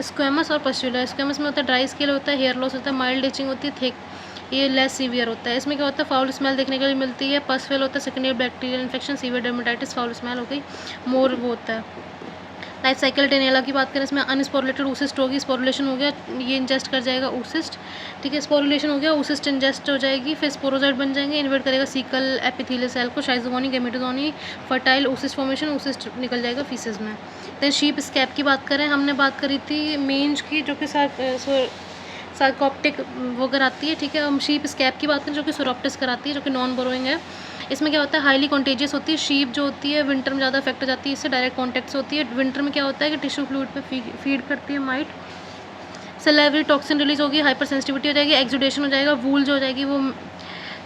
स्क्वेमस और पस्ट्यूलर। स्क्वेमस में होता है ड्राई स्किन होता है, हेयर लॉस होता है, माइल्ड इचिंग होती है, थिक, ये लेस सीवियर होता है। इसमें क्या होता है, फाउल स्मेल देखने के लिए मिलती है, पस फेल होता है, secondary bacterial infection, severe dermatitis, foul smell हो गई, मोर वो होता है। लाइफ साइकिल टेनेला की बात करें, इसमें अनस्पोरुलेटेड oocyst होगी, स्पोरुलेशन हो गया, ये इंजेस्ट कर जाएगा oocyst, ठीक है। स्पोरुलेशन हो गया, oocyst इंजेस्ट हो जाएगी, फिर स्पोरोजाइट बन जाएंगे, इन्वर्ट करेगा सीकल एपिथेलियल सेल को, शाइजोगोनी, गैमेटोगोनी, फर्टाइल oocyst फॉर्मेशन, oocyst निकल जाएगा फीसेस में। देन शीप स्कैप की बात करें, हमने बात करी थी मेंज की, जो कि सार्कोप्टिक वो कराती है, ठीक है। हम शीप स्कैप की बात करें, जो कि सोरोप्टिस कराती है, जो कि नॉन बोरोइंग है। इसमें क्या होता है, हाईली कॉन्टेजियस होती है। शीप जो होती है विंटर में ज़्यादा अफेक्ट हो जाती है, इससे डायरेक्ट कॉन्टैक्ट से होती है। विंटर में क्या होता है कि टिश्यू फ्लूइड पे फीड करती है माइट, सलाइवरी टॉक्सिन रिलीज होगी, हाइपर सेंसिटिविटी हो जाएगी, एक्सुडेशन हो जाएगा, वूल जो हो जाएगी वो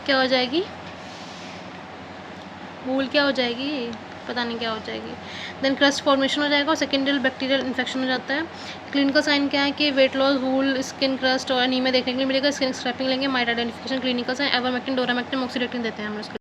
क्या हो जाएगी, वूल क्या हो जाएगी, पता नहीं क्या हो जाएगी। देन क्रस्ट फॉर्मेशन हो जाएगा और सेकेंडरी बैक्टीरियल इन्फेक्शन हो जाता है। क्लिनिकल साइन क्या है कि weight loss, wool, skin crust और एनीमिया देखने के लिए मिलेगा। स्किन स्क्रैपिंग लेंगे, mite identification clinical sign, avermectin, doramectin, moxidectin देते हैं हम उसके।